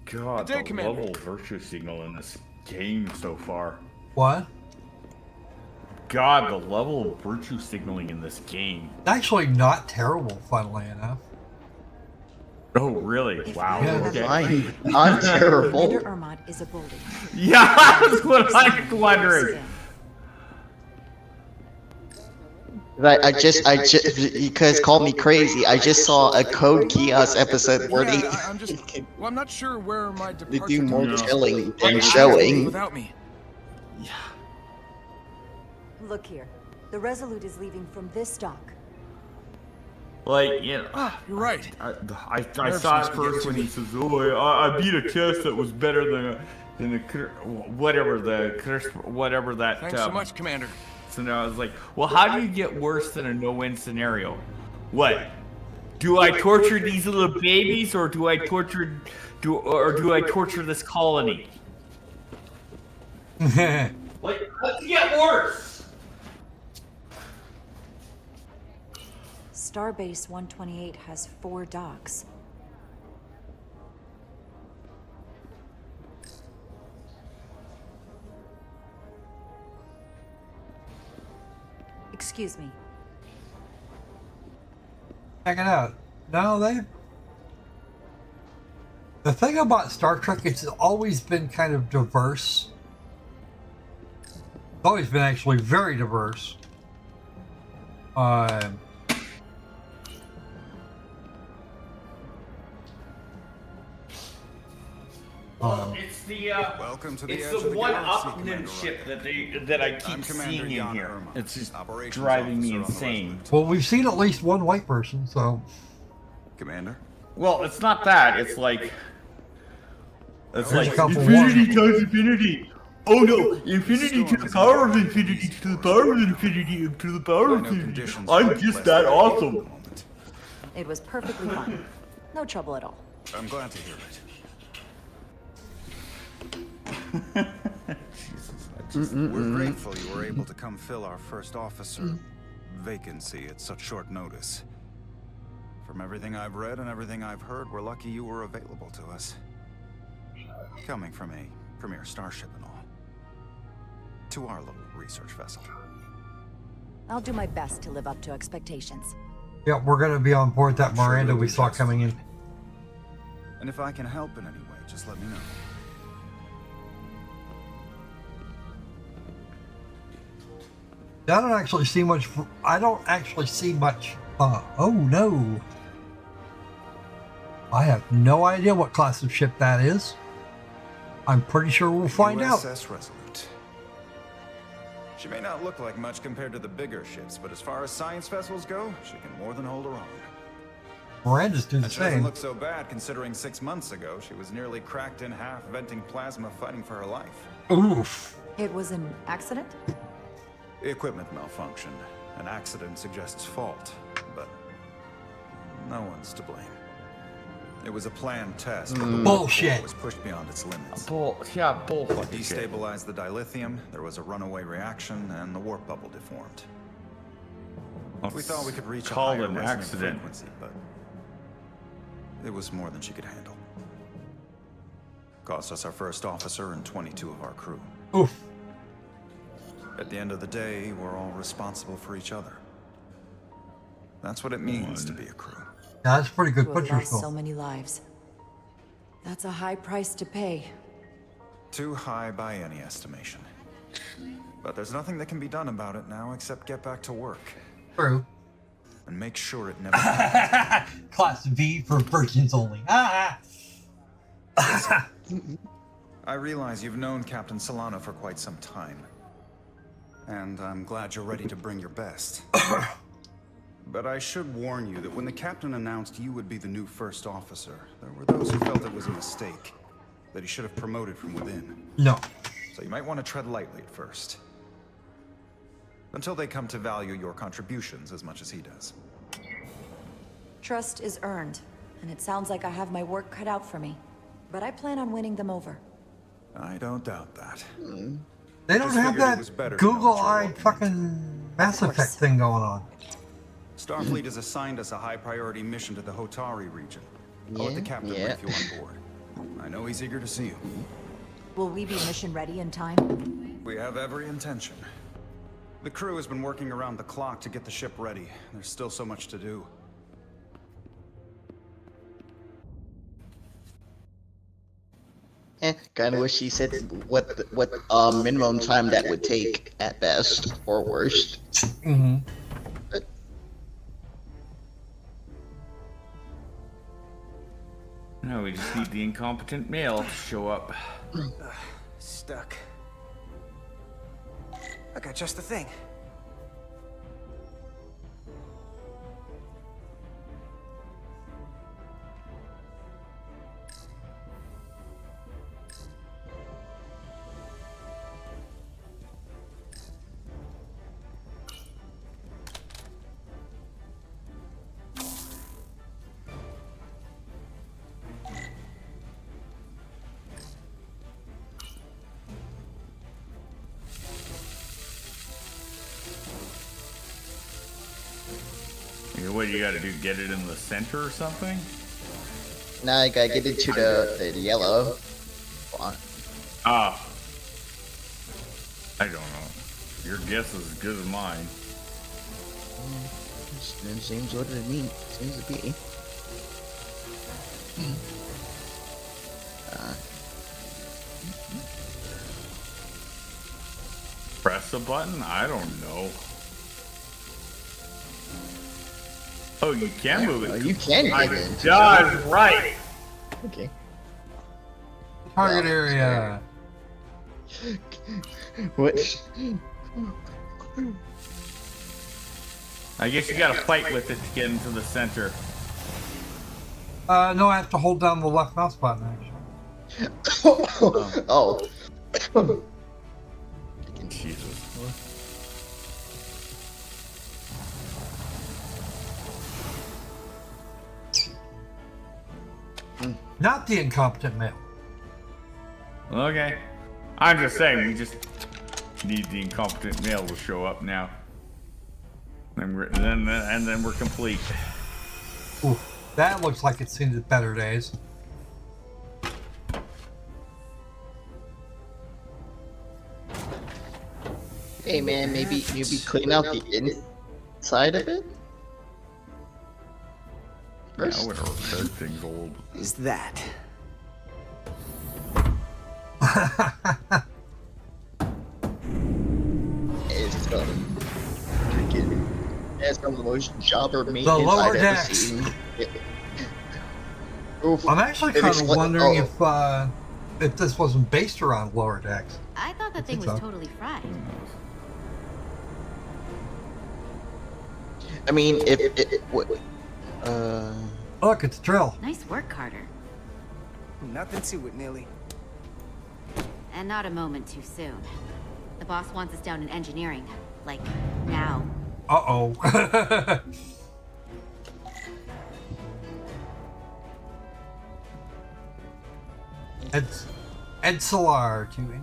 God, Good day, the Commander. level of virtue signal in this game so far. What? God, the level of virtue signaling in this game. Actually not terrible, funnily enough. Oh, really? Wow. Yeah. Okay. I'm terrible. Commander Ermot is a bully. Yeah, that's what I'm wondering. I just, you guys call me crazy. I just saw a Code Geass episode where I'm not sure where my they departure do more time is. chilling But than it's showing. without me. Look here. The Resolute is leaving from this dock. Like, you know, You're right. I saw it first when he says, "Oh, I beat a test that was better than the whatever that." Thanks so much, Commander. So now I was like, well, how do you get worse than a no-win scenario? What? Do I torture these little babies, or do I torture this colony? Like, let's get worse. Starbase 128 has 4 docks. Excuse me. Check it out. No, the thing about Star Trek, it's always been kind of diverse. It's always been actually very diverse. Well, it's the Welcome to the it's edge the of the one galaxy, upman Commander ship Ryder. that I I'm keep Commander seeing in Yana here. Irma, It's just Operations driving me Officer on the insane. Resolute. Well, we've seen at least one white person, so. Commander? Well, it's not that. It's like There's a couple infinity times infinity. Oh no, infinity to the power of infinity to the power of infinity to the power of infinity. I'm just that awesome. It was perfectly fine. No trouble at all. I'm glad to hear it. We're grateful you were able to come fill our first officer vacancy at such short notice. From everything I've read and everything I've heard, we're lucky you were available to us. Coming from a premier starship and all. To our little research vessel. I'll do my best to live up to expectations. Yeah, we're going to be on board that Miranda we saw coming in. And if I can help in any way, just let me know. I don't actually see much. I don't actually see much. Oh no. I have no idea what class of ship that is. I'm pretty sure we'll find out. USS Resolute. She may not look like much compared to the bigger ships, but as far as science vessels go, she can more than hold her own. Miranda's doing the She doesn't same. look so bad considering 6 months ago she was nearly cracked in half, venting plasma, fighting for her life. Oof. It was an accident? Equipment malfunction. An accident suggests fault, but no one's to blame. It was a planned test, but the Bullshit. was pushed beyond its limits. Bull Destabilized the dilithium, there was a runaway reaction, and the warp bubble deformed. We thought we could reach a higher an resonant accident. frequency, but it was more than she could handle. Cost us our first officer and 22 of our crew. Oof. At the end of the day, we're all responsible for each other. That's what it means to be a crew. Yeah, that's a pretty good To have picture lost still. so many lives. That's a high price to pay. Too high by any estimation. But there's nothing that can be done about it now except get back to work. True. And make sure it never happens. Class V for virgins only. Ah. I realize you've known Captain Solano for quite some time. And I'm glad you're ready to bring your best. But I should warn you that when the captain announced you would be the new first officer, there were those who felt it was a mistake, that he should have promoted from within. No. So you might want to tread lightly at first. Until they come to value your contributions as much as he does. Trust is earned, and it sounds like I have my work cut out for me. But I plan on winning them over. I don't doubt that. They don't Just have figured it was better that to know what you're Google-eyed walking fucking Mass Effect thing going on. Starfleet has assigned us a high-priority mission to the Hotari region. I'll let the captain brief you on board. I know he's eager to see you. Will we be mission ready in time? We have every intention. The crew has been working around the clock to get the ship ready. There's still so much to do. Kind of wish she said what minimum time that would take at best or worst. Mm-hmm. No, we just need the incompetent male to show up. Stuck. I got just the thing. do you gotta do? Get it in the center or something? Now I gotta get into the yellow font. Ah. I don't know. Your guess is as good as mine. Seems what it means. Seems to be. Press a button? I don't know. Oh, you can move it. Oh, you can My get it into God, right. Okay. Target area. What? I guess you gotta fight with it to get into the center. No, I have to hold down the left mouse button, actually. Oh. Jesus. Not the incompetent male. Okay. I'm just saying, we just need the incompetent male to show up now. And then we're complete. Ooh, that looks like it's seen better days. Hey man, maybe clean out the inside of it? Yeah, whatever. That thing's old. Is that? It's some of the most jobber The maintenance lower I've ever decks. seen. Oof. I'm actually It kind of expl- wondering oh. if this wasn't based around lower decks. I thought the thing was so. totally fried. I mean, Look, it's a drill. Nice work, Carter. Nothing to it, Neely. And not a moment too soon. The boss wants us down in engineering. Like, now. Uh-oh. It's Ed Solar to it.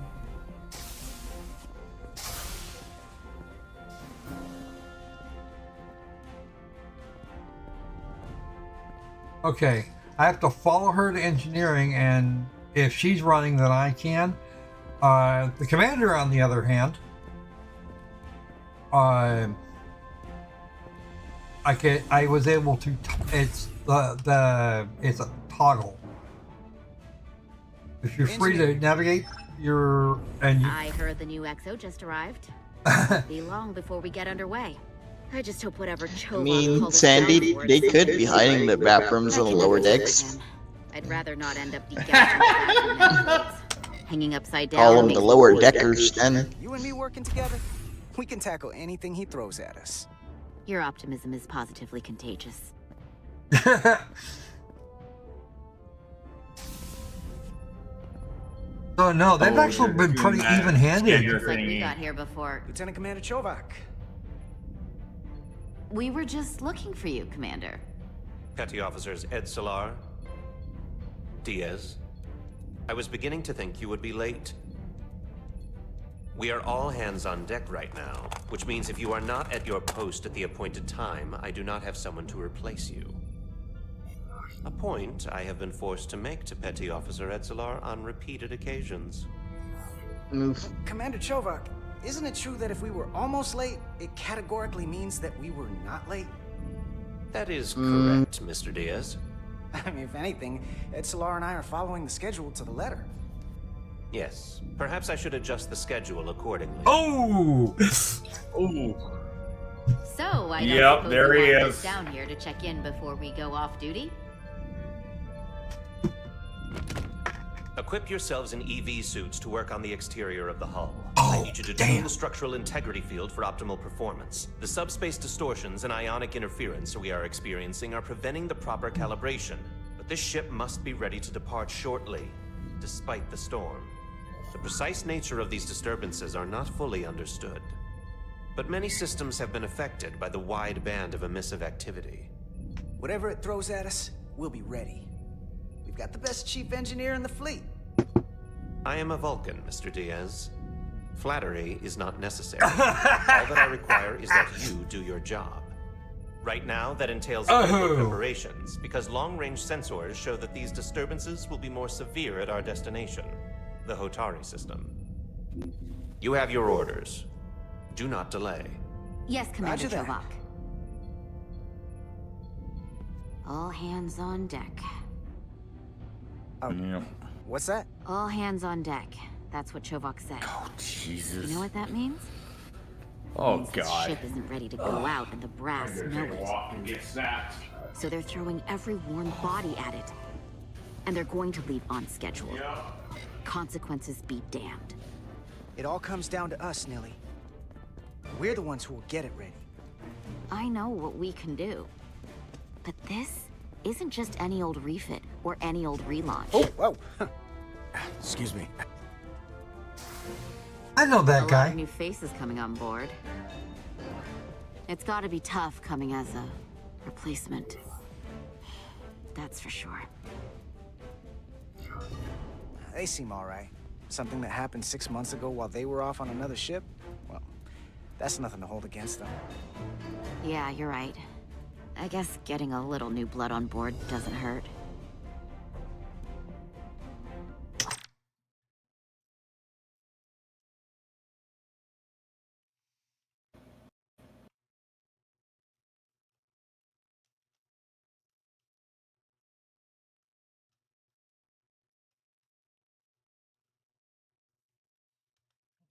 Okay, I have to follow her to engineering, and if she's running, then I can. The commander, on the other hand, I was able to. It's it's a toggle. If you're free to navigate, I heard the new XO just arrived. Be long before we get underway. I just hope whatever I mean, Sandy, they could be hiding the bathrooms on the lower decks. I'd rather not end up decapitated. Hanging upside down. Call them the lower deckers, then. You and me working together, we can tackle anything he throws at us. Your optimism is positively contagious. So no, they've actually been pretty even-handed. Looks like we got here before. Lieutenant Commander Chovak. We were just looking for you, Commander. Petty Officers Ed Solar, Diaz. I was beginning to think you would be late. We are all hands on deck right now, which means if you are not at your post at the appointed time, I do not have someone to replace you. A point I have been forced to make to Petty Officer Ed Solar on repeated occasions. Commander Chovak, isn't it true that if we were almost late, it categorically means that we were not late? That is correct, Mr. Diaz. I mean, if anything, Ed Solar and I are following the schedule to the letter. Yes, perhaps I should adjust the schedule accordingly. Oh! Oh! So, I don't Yep, suppose there he you want us is. down here to check in before we go off duty? Equip yourselves in EV suits to work on the exterior of the hull. Oh, I need you to tune the structural integrity field for optimal performance. The subspace distortions and ionic interference we are experiencing are preventing the proper calibration. But this ship must be ready to depart shortly, despite the storm. The precise nature of these disturbances are not fully understood. But many systems have been affected by the wide band of emissive activity. Whatever it throws at us, we'll be ready. We've got the best chief engineer in the fleet. I am a Vulcan, Mr. Diaz. Flattery is not necessary. All that I require is that you do your job. Right now, that entails critical preparations, because long-range sensors show that these disturbances will be more severe at our destination, the Hotari system. You have your orders. Do not delay. Yes, Commander Chovak. All hands on deck. Oh, Yeah. what's that? All hands on deck. That's what Chovak said. Oh, Jesus. You know what that means? Oh, Means God. This ship isn't ready to go out, and the brass know it. Walk and get snapped. So they're throwing every warm body at it. And they're going to leave on schedule. Consequences be damned. It all comes down to us, Nilly. We're the ones who will get it ready. I know what we can do. But this isn't just any old refit or any old relaunch. Oh, whoa. Excuse me. I know that A guy. lot of new faces coming on board. It's gotta be tough coming as a replacement. That's for sure. They seem all right. Something that happened 6 months ago while they were off on another ship? Well, that's nothing to hold against them. Yeah, you're right. I guess getting a little new blood on board doesn't hurt.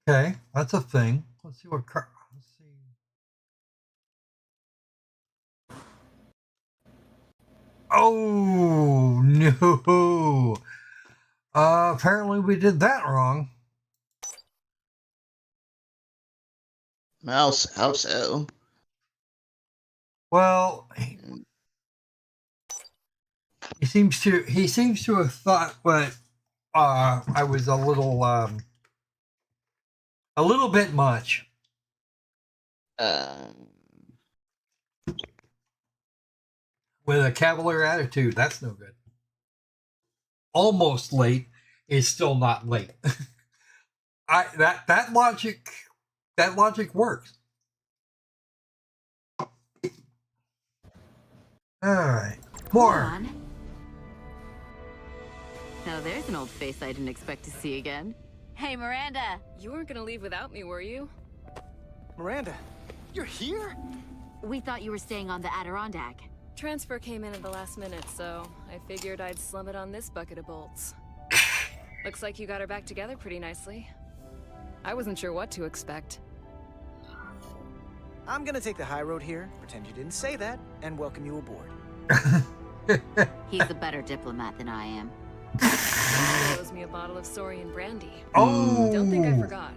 Okay, that's a thing. Let's see what. Let's see. Oh no! Apparently we did that wrong. How so? Well, he seems to have thought that I was a little bit much. With a cavalier attitude, that's no good. Almost late is still not late. That logic works. All right, more. Now there's an old face I didn't expect to see again. Hey, Miranda. You weren't gonna leave without me, were you? Miranda, you're here? We thought you were staying on the Adirondack. Transfer came in at the last minute, so I figured I'd slum it on this bucket of bolts. Looks like you got her back together pretty nicely. I wasn't sure what to expect. I'm gonna take the high road here, pretend you didn't say that, and welcome you aboard. He's a better diplomat than I am. He owes me a bottle of Saurian brandy. Oh! Don't think I forgot.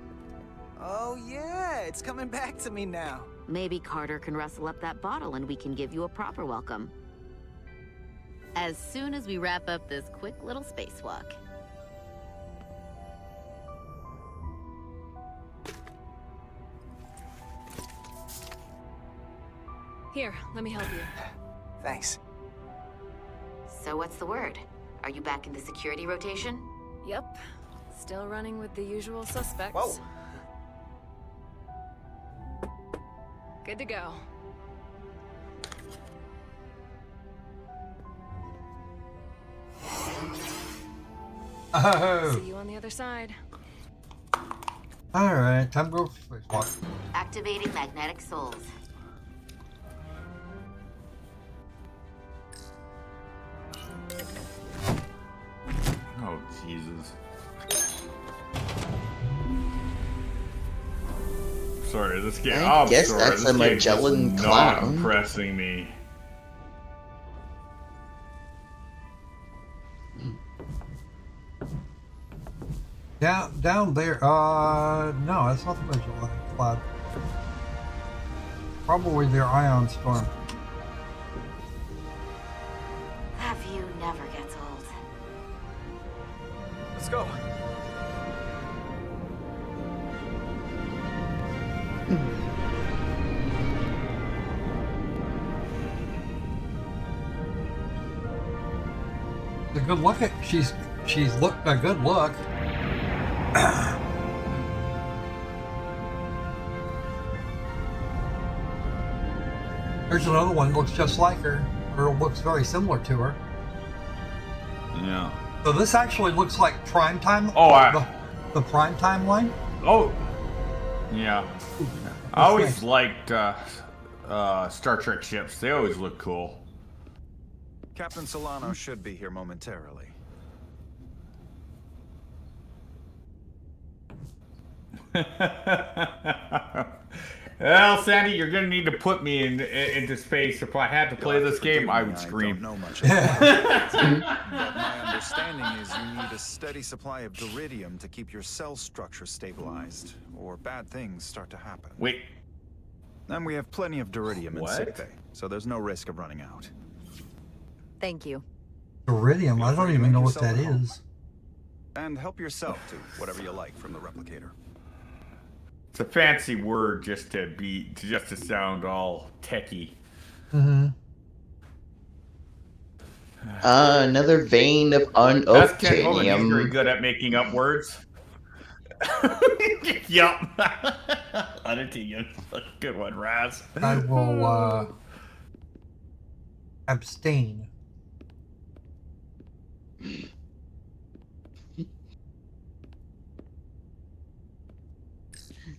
Oh yeah, it's coming back to me now. Maybe Carter can rustle up that bottle and we can give you a proper welcome. As soon as we wrap up this quick little spacewalk. Here, let me help you. Thanks. So what's the word? Are you back in the security rotation? Yep. Still running with the usual suspects. Whoa. Good to go. Oh. See you on the other side. All right, time to go spacewalk. Activating magnetic souls. Oh, Jesus. Sorry, this game. I I'm guess sorry, that's this a game is Magellan not clown. impressing me. Down there. No, that's not the Magellan Cloud. Probably their ion storm. That view never gets old. Let's go. A good look at she's looked a good look. There's another one that looks just like her, or looks very similar to her. Yeah. So this actually looks like Prime Time. Oh, the Prime Timeline. Oh. Yeah. I always liked Star Trek ships. They always look cool. Captain Solano should be here momentarily. Well, Sandy, you're gonna need to put me into space. If I had to play this game, I would scream. I don't know much about it, but my understanding is you need a steady supply of duridium to keep your cell structure stabilized, or bad things start to happen. Wait. And we have plenty of duridium in sickbay, so there's no risk of running out. Thank you. Iridium. I don't even know what that is. And help yourself to whatever you like from the replicator. It's a fancy word just to sound all techie. Mm-hmm. Another vein of That's Ken Holman. He's unobtainium. very good at making up words. Yup. Unobtainium. Good one, Raz. I will abstain.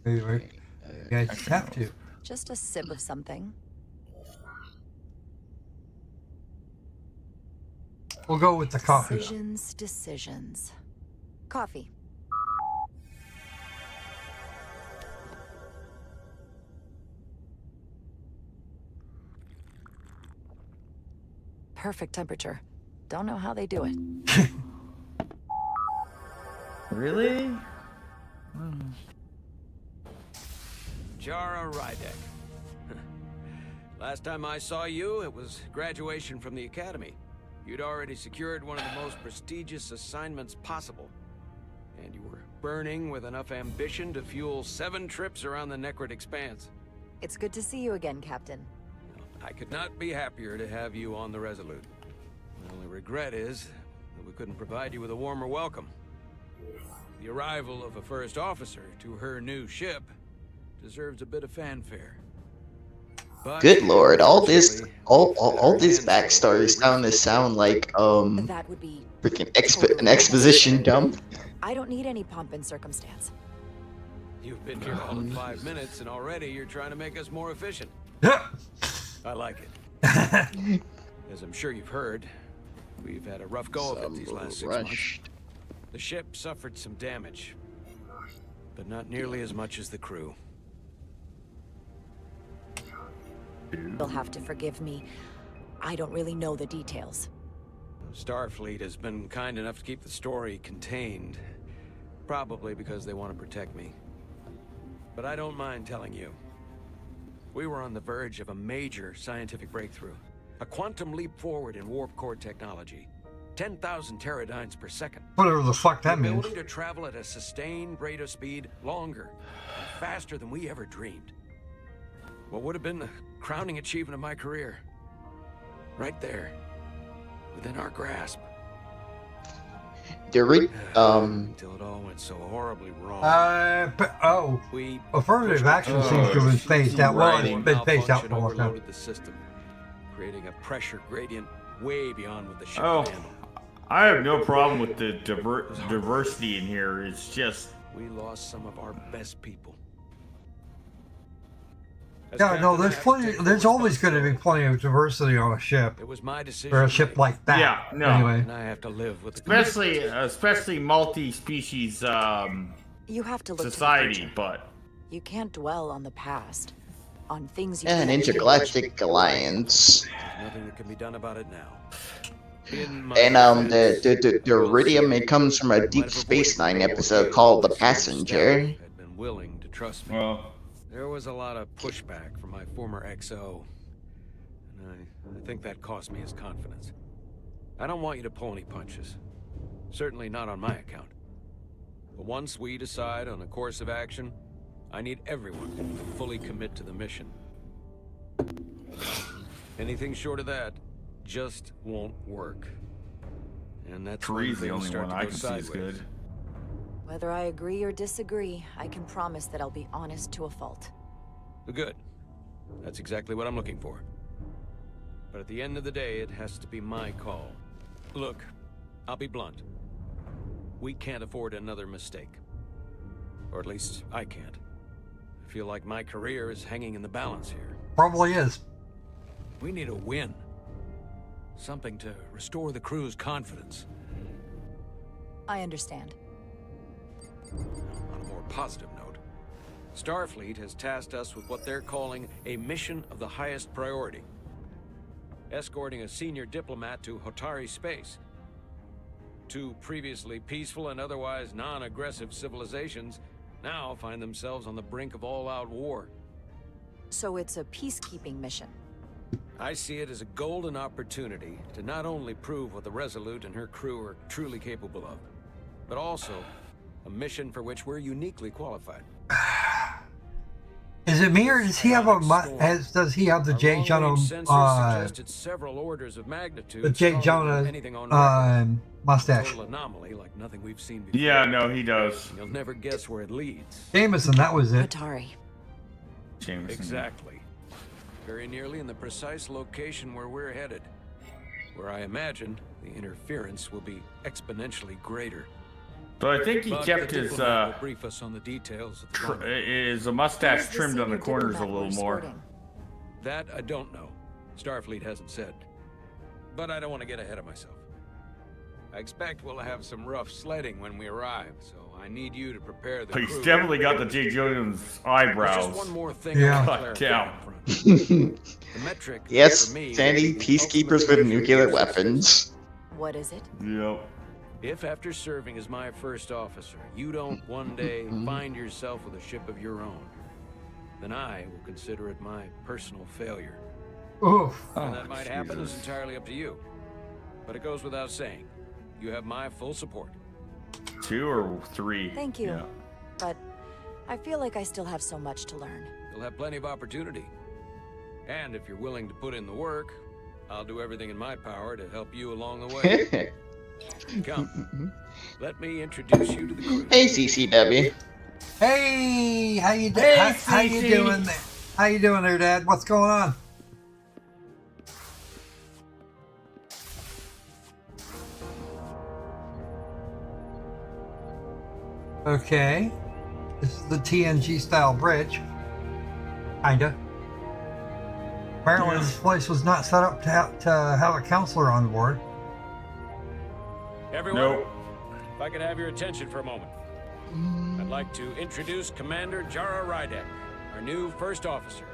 You guys have to. Just a sip of something. We'll go with the coffee. Decisions. Coffee. Perfect temperature. Don't know how they do it. Really? Jara Rydek. Last time I saw you, it was graduation from the academy. You'd already secured one of the most prestigious assignments possible. And you were burning with enough ambition to fuel 7 trips around the Necrid Expanse. It's good to see you again, Captain. I could not be happier to have you on the Resolute. My only regret is that we couldn't provide you with a warmer welcome. The arrival of a first officer to her new ship deserves a bit of fanfare. But Good lord, all this backstory sound like That would be freaking an exposition dump. I don't need any pomp and circumstance. You've been here all of 5 minutes, and already you're trying to make us more efficient. I like it. As I'm sure you've heard, we've had a rough go of it these last 6 months. The ship suffered some damage, but not nearly as much as the crew. You'll have to forgive me. I don't really know the details. Starfleet has been kind enough to keep the story contained, probably because they want to protect me. But I don't mind telling you. We were on the verge of a major scientific breakthrough. A quantum leap forward in warp core technology. 10,000 teradynes per second. Whatever the fuck that The means. ability to travel at a sustained rate of speed longer and faster than we ever dreamed. What would have been the crowning achievement of my career. Right there. Within our grasp. Until it all went so horribly wrong. Affirmative action seems to have been phased out. Well, it's been phased out for a long time. Overloaded the system, creating a pressure gradient way beyond what the ship Oh, could handle. I have no problem with the diversity in here. It's just we lost some of our best people. Yeah, no, there's plenty. There's always going to be plenty of diversity on a ship. It was my decision. Or a ship like that. Yeah, no. Anyway. And I have to live with the especially multi-species You have to look society, to the future. but You can't dwell on the past. On things you An can't change. intergalactic alliance. There's nothing that can be done about it now. And the iridium, it comes from a Deep Space Nine episode called The Passenger. Had been willing to trust me. Well, there was a lot of pushback from my former XO, and I think that cost me his confidence. I don't want you to pull any punches. Certainly not on my account. But once we decide on a course of action, I need everyone to fully commit to the mission. Anything short of that just won't work. And that's when Three's the things only start one to I go can see is sideways. good. Whether I agree or disagree, I can promise that I'll be honest to a fault. Good. That's exactly what I'm looking for. But at the end of the day, it has to be my call. Look, I'll be blunt. We can't afford another mistake. Or at least, I can't. I feel like my career is hanging in the balance here. Probably is. We need a win. Something to restore the crew's confidence. I understand. On a more positive note, Starfleet has tasked us with what they're calling a mission of the highest priority. Escorting a senior diplomat to Hotari space. Two previously peaceful and otherwise non-aggressive civilizations now find themselves on the brink of all-out war. So it's a peacekeeping mission. I see it as a golden opportunity to not only prove what the Resolute and her crew are truly capable of, but also a mission for which we're uniquely qualified. Is it me or does he have a does he have the J. Jonah Several orders of magnitude, the J. Jonah mustache? Anomaly like nothing we've seen before. Yeah, no, he does. You'll never guess where it leads. Jameson, that was it. Atari. Jameson. Exactly. Very nearly in the precise location where we're headed. Where I imagine the interference will be exponentially greater. So I think he kept his brief us on the details of the his mustache trimmed on the corners a little more. That I don't know. Starfleet hasn't said. But I don't want to get ahead of myself. I expect we'll have some rough sledding when we arrive, so I need you to prepare the crew. He's definitely got the J. Jones eyebrows. There's just one more thing. Yeah. The metric Yes, for me Sandy, peacekeepers with nuclear weapons. What is it? Yep. If after serving as my first officer, you don't one day find yourself with a ship of your own, then I will consider it my personal failure. Oof. And that might happen is entirely up to you. But it goes without saying, you have my full support. 2 or 3. Thank you. Yeah. But I feel like I still have so much to learn. You'll have plenty of opportunity. And if you're willing to put in the work, I'll do everything in my power to help you along the way. Come, let me introduce you to the crew. Hey, CCW. Hey, how you doing? Hey, how you doing there? How you doing there, Dad? What's going on? Okay, this is the TNG style bridge. Kinda. Apparently, this place was not set up to have a counselor on board. Everyone, Nope. if I could have your attention for a moment. I'd like to introduce Commander Jara Rydek, our new first officer.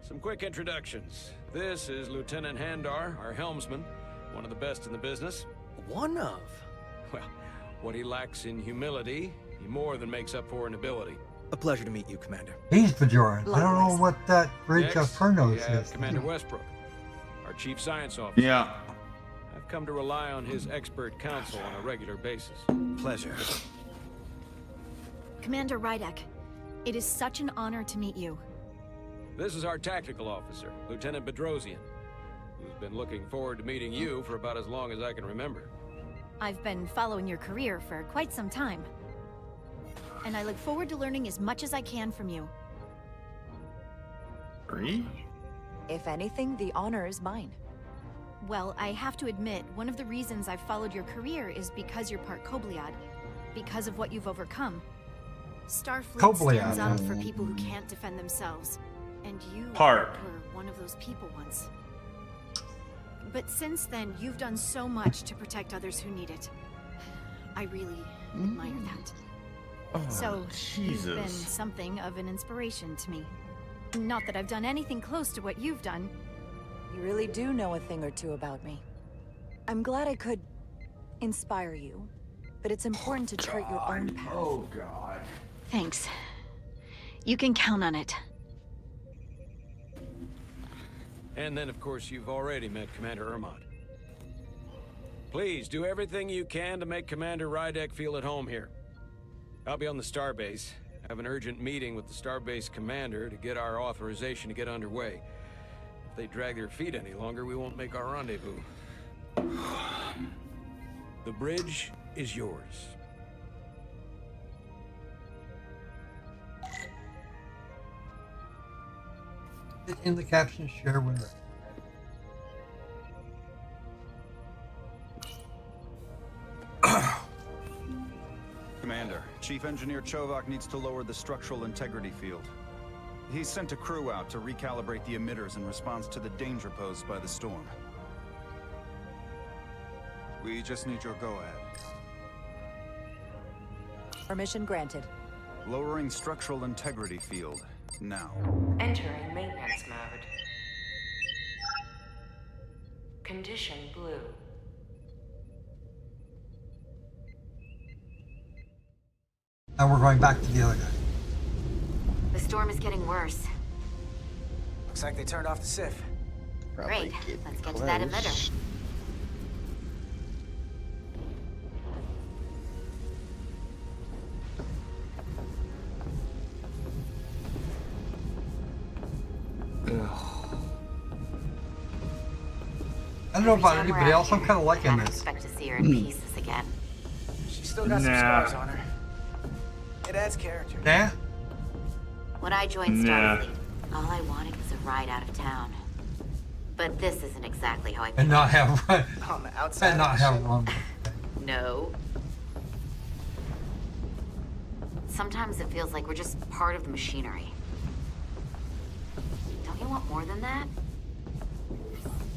Some quick introductions. This is Lieutenant Handar, our helmsman, one of the best in the business. One of? Well, what he lacks in humility, he more than makes up for in ability. A pleasure to meet you, Commander. He's Bajoran. I don't know what that bridge of Pernos we have is. Commander Westbrook, our chief science officer. Yeah. I've come to rely on his expert counsel on a regular basis. Pleasure. Commander Rydek, it is such an honor to meet you. This is our tactical officer, Lieutenant Bedrosian, who's been looking forward to meeting you for about as long as I can remember. I've been following your career for quite some time. And I look forward to learning as much as I can from you. If anything, the honor is mine. Well, I have to admit, one of the reasons I've followed your career is because you're part Kobliad. Because of what you've overcome. Starfleet stands up for people who can't defend themselves. And you were one of those people once. But since then, you've done so much to protect others who need it. I really admire that. So, you've been something of an inspiration to me. Not that I've done anything close to what you've done. You really do know a thing or two about me. I'm glad I could inspire you, but it's important to chart your own path. Oh, God. Thanks. You can count on it. And then, of course, you've already met Commander Ermont. Please, do everything you can to make Commander Rydek feel at home here. I'll be on the starbase. I have an urgent meeting with the starbase commander to get our authorization to get underway. If they drag their feet any longer, we won't make our rendezvous. The bridge is yours. In the caption, share with us. Commander, Chief Engineer Chovak needs to lower the structural integrity field. He's sent a crew out to recalibrate the emitters in response to the danger posed by the storm. We just need your go-ahead. Permission granted. Lowering structural integrity field, now. Entering maintenance mode. Condition blue. And we're going back to the other guy. The storm is getting worse. Looks like they turned off the SIF. Great. Let's get to that emitter. I don't know about anybody else. I'm kind of liking I don't this. expect to see her in pieces again. She's still got some scars on her. It adds character. Yeah? When I joined Starfleet, all I wanted was a ride out of town. But this isn't exactly how I And not have on the outside. and not have wrong. No. Sometimes it feels like we're just part of the machinery. Don't you want more than that?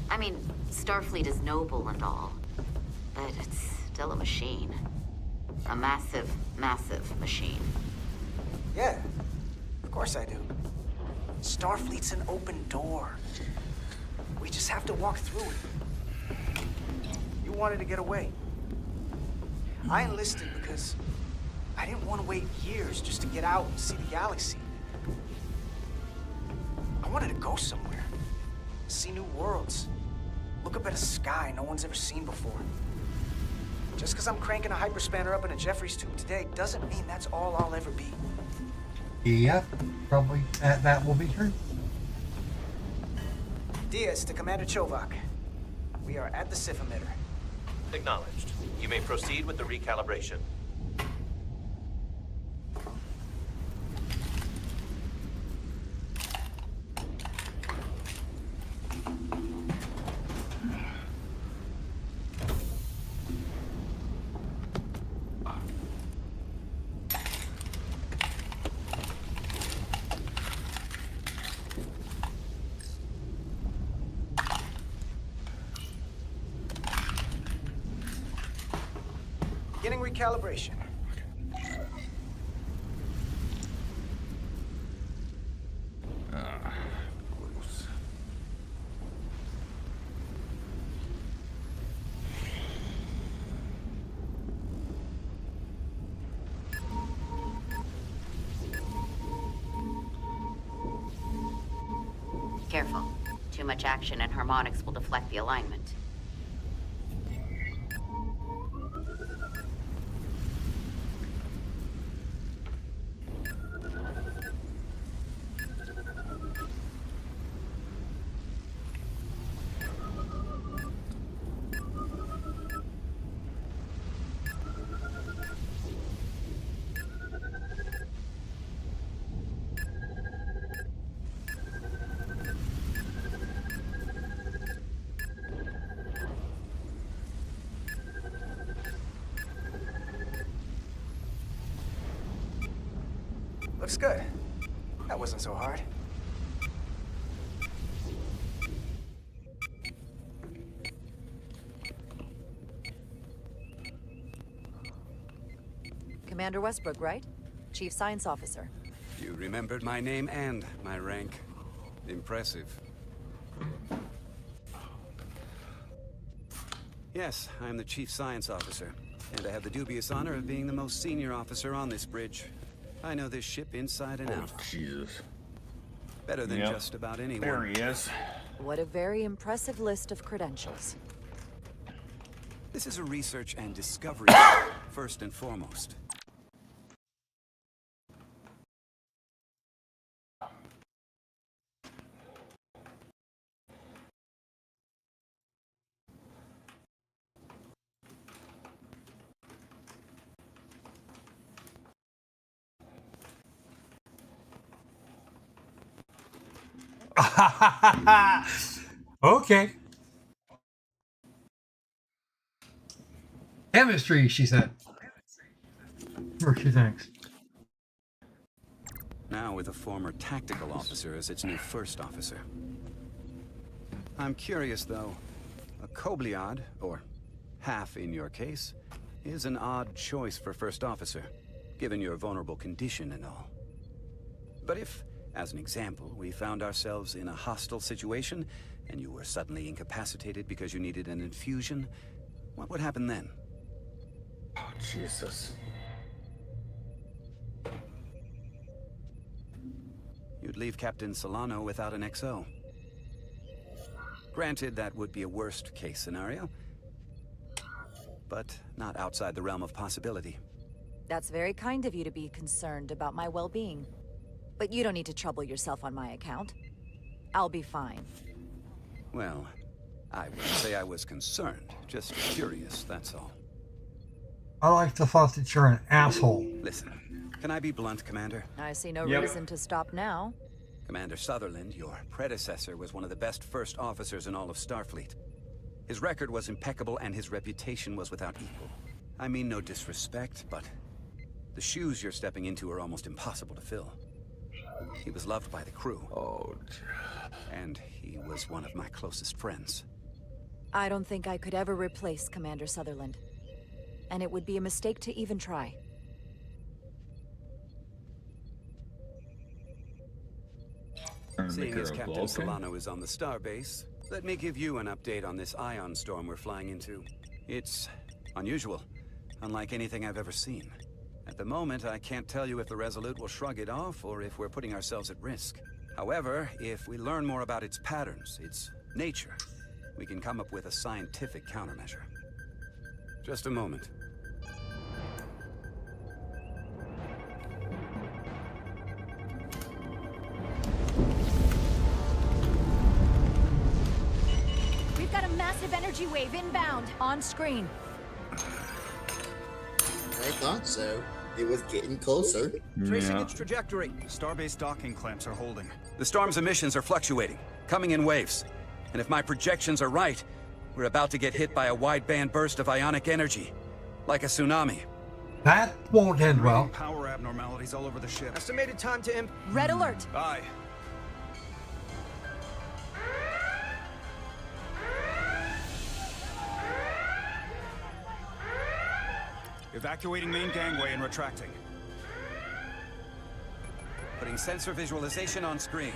I mean, Starfleet is noble and all, but it's still a machine. A massive, massive machine. Yeah, of course I do. Starfleet's an open door. We just have to walk through it. You wanted to get away. I enlisted because I didn't want to wait years just to get out and see the galaxy. I wanted to go somewhere. See new worlds. Look up at a sky no one's ever seen before. Just because I'm cranking a hyperspanner up in a Jeffries tube today doesn't mean that's all I'll ever be. Yeah, probably that will be true. Diaz to Commander Chovak. We are at the SIF emitter. Acknowledged. You may proceed with the recalibration. Beginning recalibration. Careful. Too much action and harmonics will deflect the alignment. Looks good. That wasn't so hard. Commander Westbrook, right? Chief Science Officer. You remembered my name and my rank. Impressive. Yes, I'm the Chief Science Officer, and I have the dubious honor of being the most senior officer on this bridge. I know this ship inside and out. Jesus. Better than just about anyone. There he is. What a very impressive list of credentials. This is a research and discovery, first and foremost. Okay. Chemistry, she said. Or she thinks. Now with a former tactical officer as its new first officer. I'm curious, though. A Kobliad, or half in your case, is an odd choice for first officer, given your vulnerable condition and all. But if, as an example, we found ourselves in a hostile situation, and you were suddenly incapacitated because you needed an infusion, what would happen then? Oh, Jesus. You'd leave Captain Solano without an XO. Granted, that would be a worst-case scenario, but not outside the realm of possibility. That's very kind of you to be concerned about my well-being. But you don't need to trouble yourself on my account. I'll be fine. Well, I wouldn't say I was concerned, just curious, that's all. I like the thought that you're an asshole. Listen, can I be blunt, Commander? I see no reason to stop now. Commander Sutherland, your predecessor, was one of the best first officers in all of Starfleet. His record was impeccable and his reputation was without equal. I mean no disrespect, but the shoes you're stepping into are almost impossible to fill. He was loved by the crew. And he was one of my closest friends. I don't think I could ever replace Commander Sutherland. And it would be a mistake to even try. Seeing as Captain Solano is on the starbase, let me give you an update on this ion storm we're flying into. It's unusual, unlike anything I've ever seen. At the moment, I can't tell you if the Resolute will shrug it off or if we're putting ourselves at risk. However, if we learn more about its patterns, its nature, we can come up with a scientific countermeasure. Just a moment. We've got a massive energy wave inbound. On screen. I thought so. It was getting closer. Tracing its trajectory. Starbase docking clamps are holding. The storm's emissions are fluctuating, coming in waves. And if my projections are right, we're about to get hit by a wide-band burst of ionic energy. Like a tsunami. That won't end well. Power abnormalities all over the ship. Estimated time to Red alert. Aye. Evacuating main gangway and retracting. Putting sensor visualization on screen.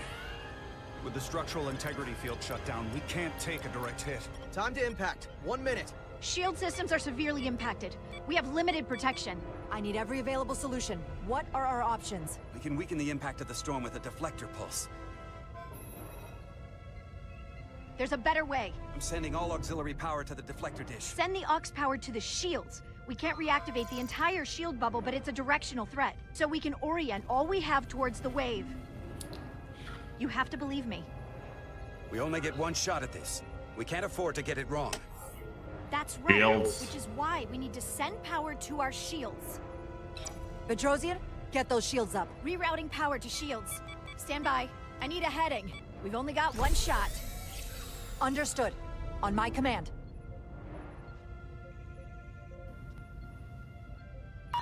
With the structural integrity field shut down, we can't take a direct hit. Time to impact. 1 minute. Shield systems are severely impacted. We have limited protection. I need every available solution. What are our options? We can weaken the impact of the storm with a deflector pulse. There's a better way. I'm sending all auxiliary power to the deflector dish. Send the aux power to the shields. We can't reactivate the entire shield bubble, but it's a directional threat. So we can orient all we have towards the wave. You have to believe me. We only get one shot at this. We can't afford to get it wrong. That's right, Shields. which is why we need to send power to our shields. Petrosian, get those shields up. Rerouting power to shields. Stand by. I need a heading. We've only got one shot. Understood. On my command.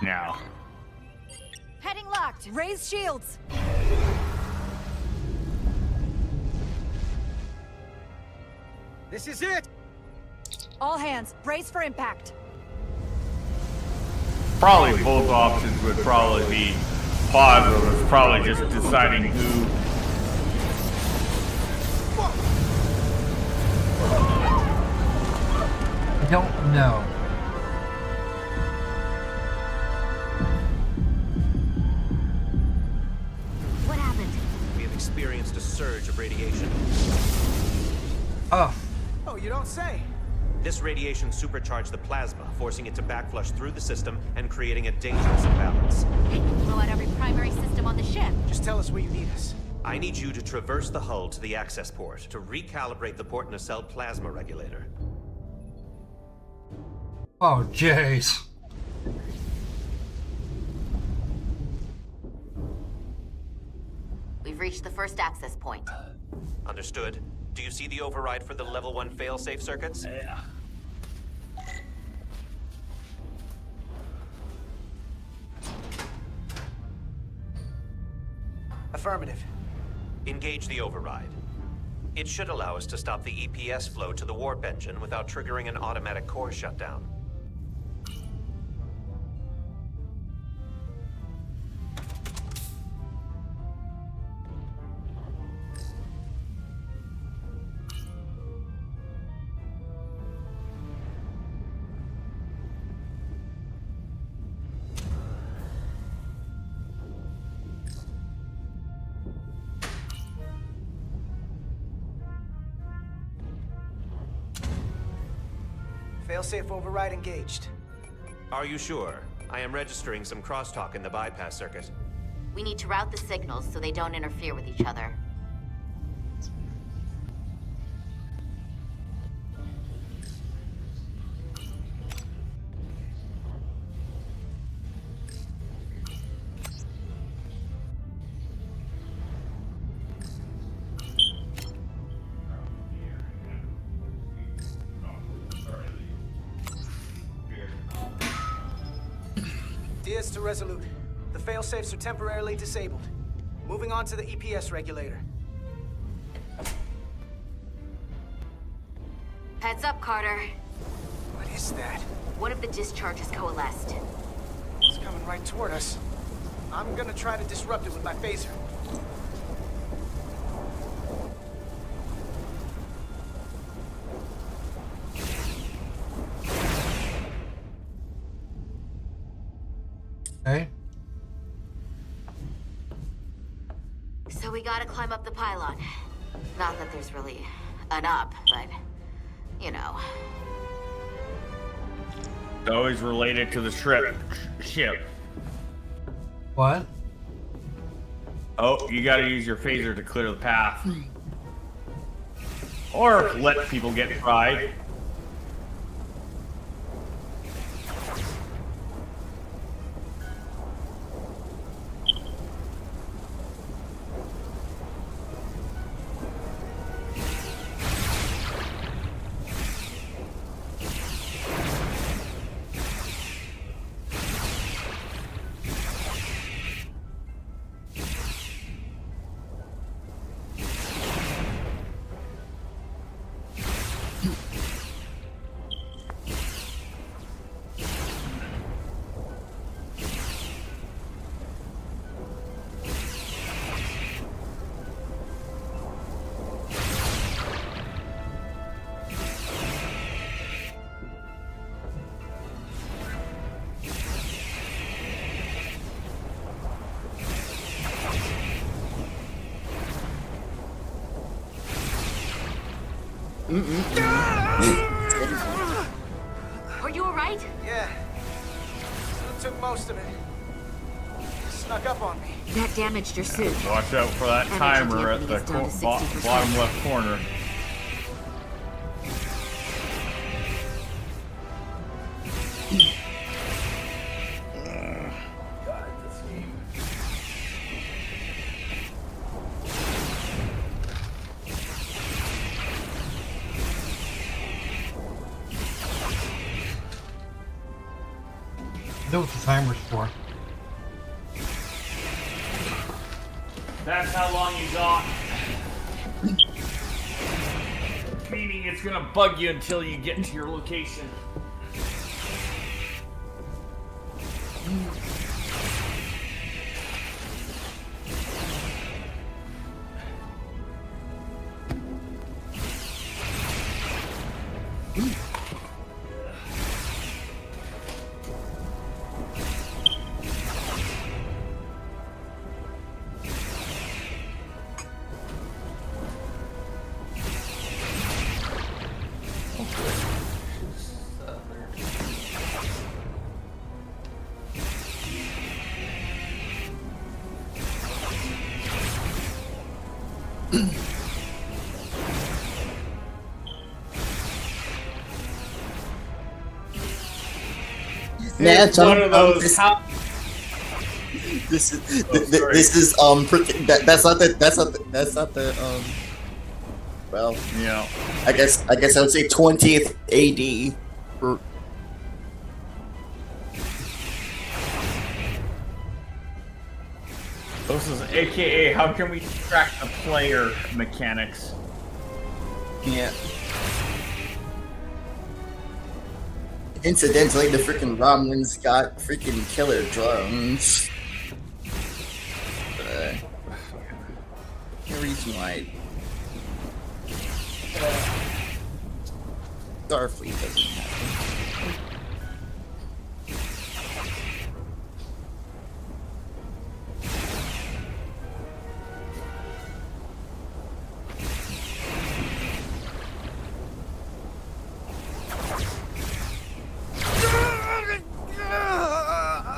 Now. Heading locked. Raise shields. This is it! All hands, brace for impact. Probably both options would probably be positive. It's probably just deciding who. I don't know. What happened? We have experienced a surge of radiation. Oh. Oh, you don't say. This radiation supercharged the plasma, forcing it to backflush through the system and creating a dangerous imbalance. It can blow out every primary system on the ship. Just tell us where you need us. I need you to traverse the hull to the access port to recalibrate the port nacelle plasma regulator. Oh, jeez. We've reached the first access point. Understood. Do you see the override for the level 1 failsafe circuits? Yeah. Affirmative. Engage the override. It should allow us to stop the EPS flow to the warp engine without triggering an automatic core shutdown. Failsafe override engaged. Are you sure? I am registering some crosstalk in the bypass circuit. We need to route the signals so they don't interfere with each other. Diaz to Resolute. The failsafes are temporarily disabled. Moving on to the EPS regulator. Heads up, Carter. What is that? One of the discharges coalesced. It's coming right toward us. I'm gonna try to disrupt it with my phaser. Okay. So we gotta climb up the pylon. Not that there's really an up, but, you know. It's always related to the ship. What? Oh, you gotta use your phaser to clear the path. Or let people get fried. Are you alright? Yeah. It took most of it. It snuck up on me. That damaged your suit. Watch out for that timer at the bottom left corner. Know what the timer's for. That's how long you got. Meaning it's gonna bug you until you get to your location. It's one of those. This is that's not the Well, Yeah. I guess I would say 20th AD. This is AKA how can we track the player mechanics? Yeah. Incidentally, the freaking Romulans got freaking killer drones. The reason why Starfleet doesn't have it.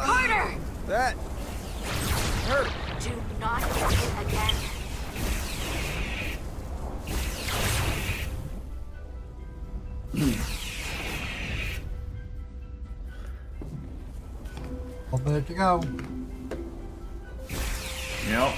Carter! That hurt. Do not get hit again. Well, there you go. Yep.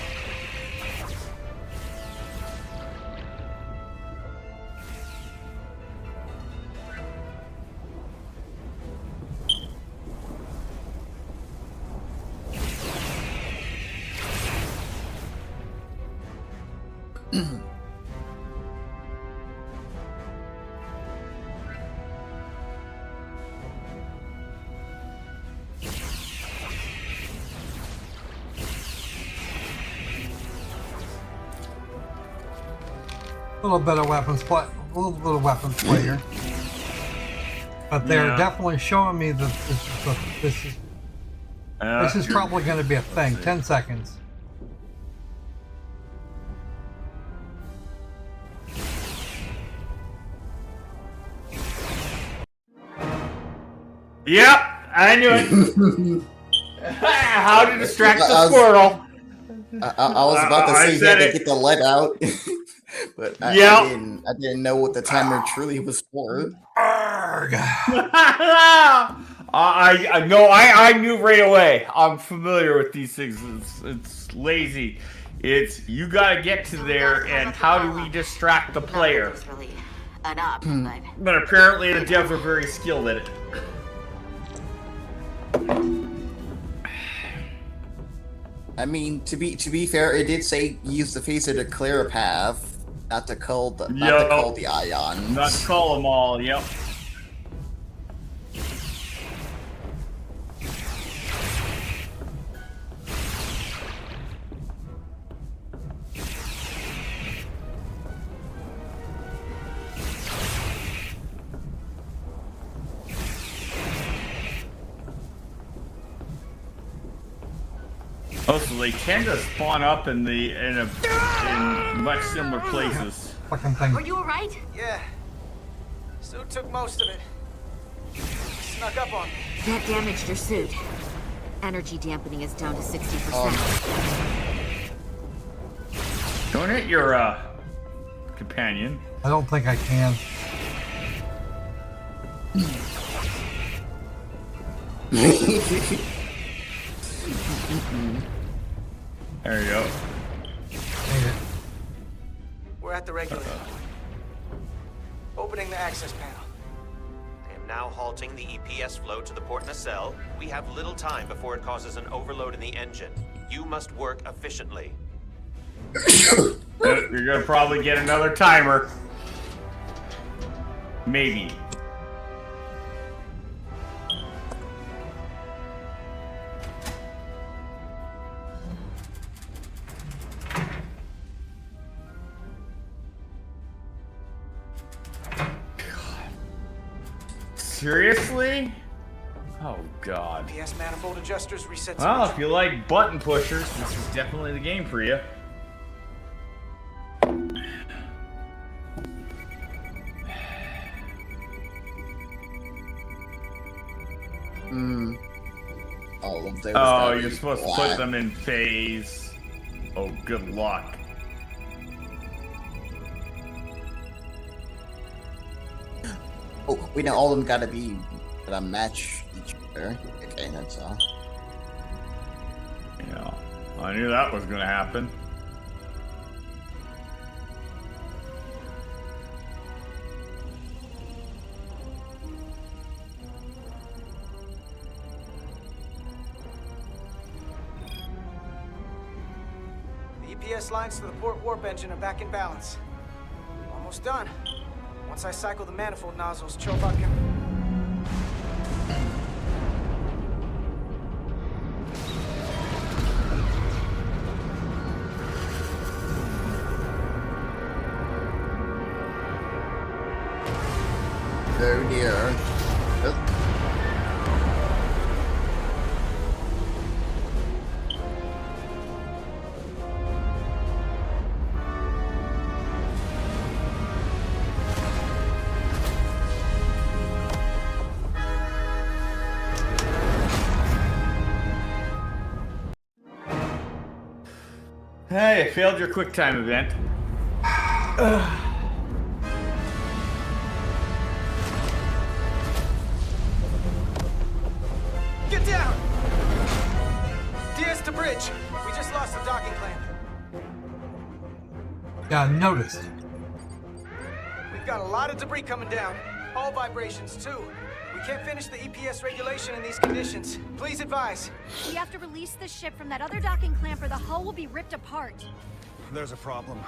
A little bit of weapons play, a little bit of weapons play here. But they're Yeah. definitely showing me that this is probably going to be a thing. 10 seconds. Yep, I knew it. How to distract the squirrel. I was about to say he had to get the lead out, but I didn't know what the timer truly was for. I knew right away. I'm familiar with these things. It's lazy. It's you gotta get to there, and how do we distract the player? But apparently the devs are very skilled at it. I mean, to be fair, it did say use the phaser to clear a path, not to call the ions. Not to call them all. Yep. Oh, so they tend to spawn up in much similar places. Fucking thing. Are you alright? Yeah. Suit took most of it. Snuck up on me. That damaged your suit. Energy dampening is down to 60%. Don't hit your companion. I don't think I can. There you go. We're at the regulator. Opening the access panel. I am now halting the EPS flow to the port nacelle. We have little time before it causes an overload in the engine. You must work efficiently. You're gonna probably get another timer. Maybe. Seriously? Oh god. PS manifold adjusters reset. Well, if you like button pushers, this is definitely the game for you. All of those. Oh, you're supposed to put them in phase. Oh, good luck. Oh, wait, now all of them gotta be match each other. Okay, that's all. Yeah, I knew that was gonna happen. EPS lines to the port warp engine are back in balance. Almost done. Once I cycle the manifold nozzles, Chobot can... Oh dear. Hey, I failed your QuickTime event. Get down! DS to bridge. We just lost the docking clamp. Yeah, I noticed. We've got a lot of debris coming down. All vibrations, too. We can't finish the EPS regulation in these conditions. Please advise. We have to release the ship from that other docking clamp or the hull will be ripped apart. There's a problem.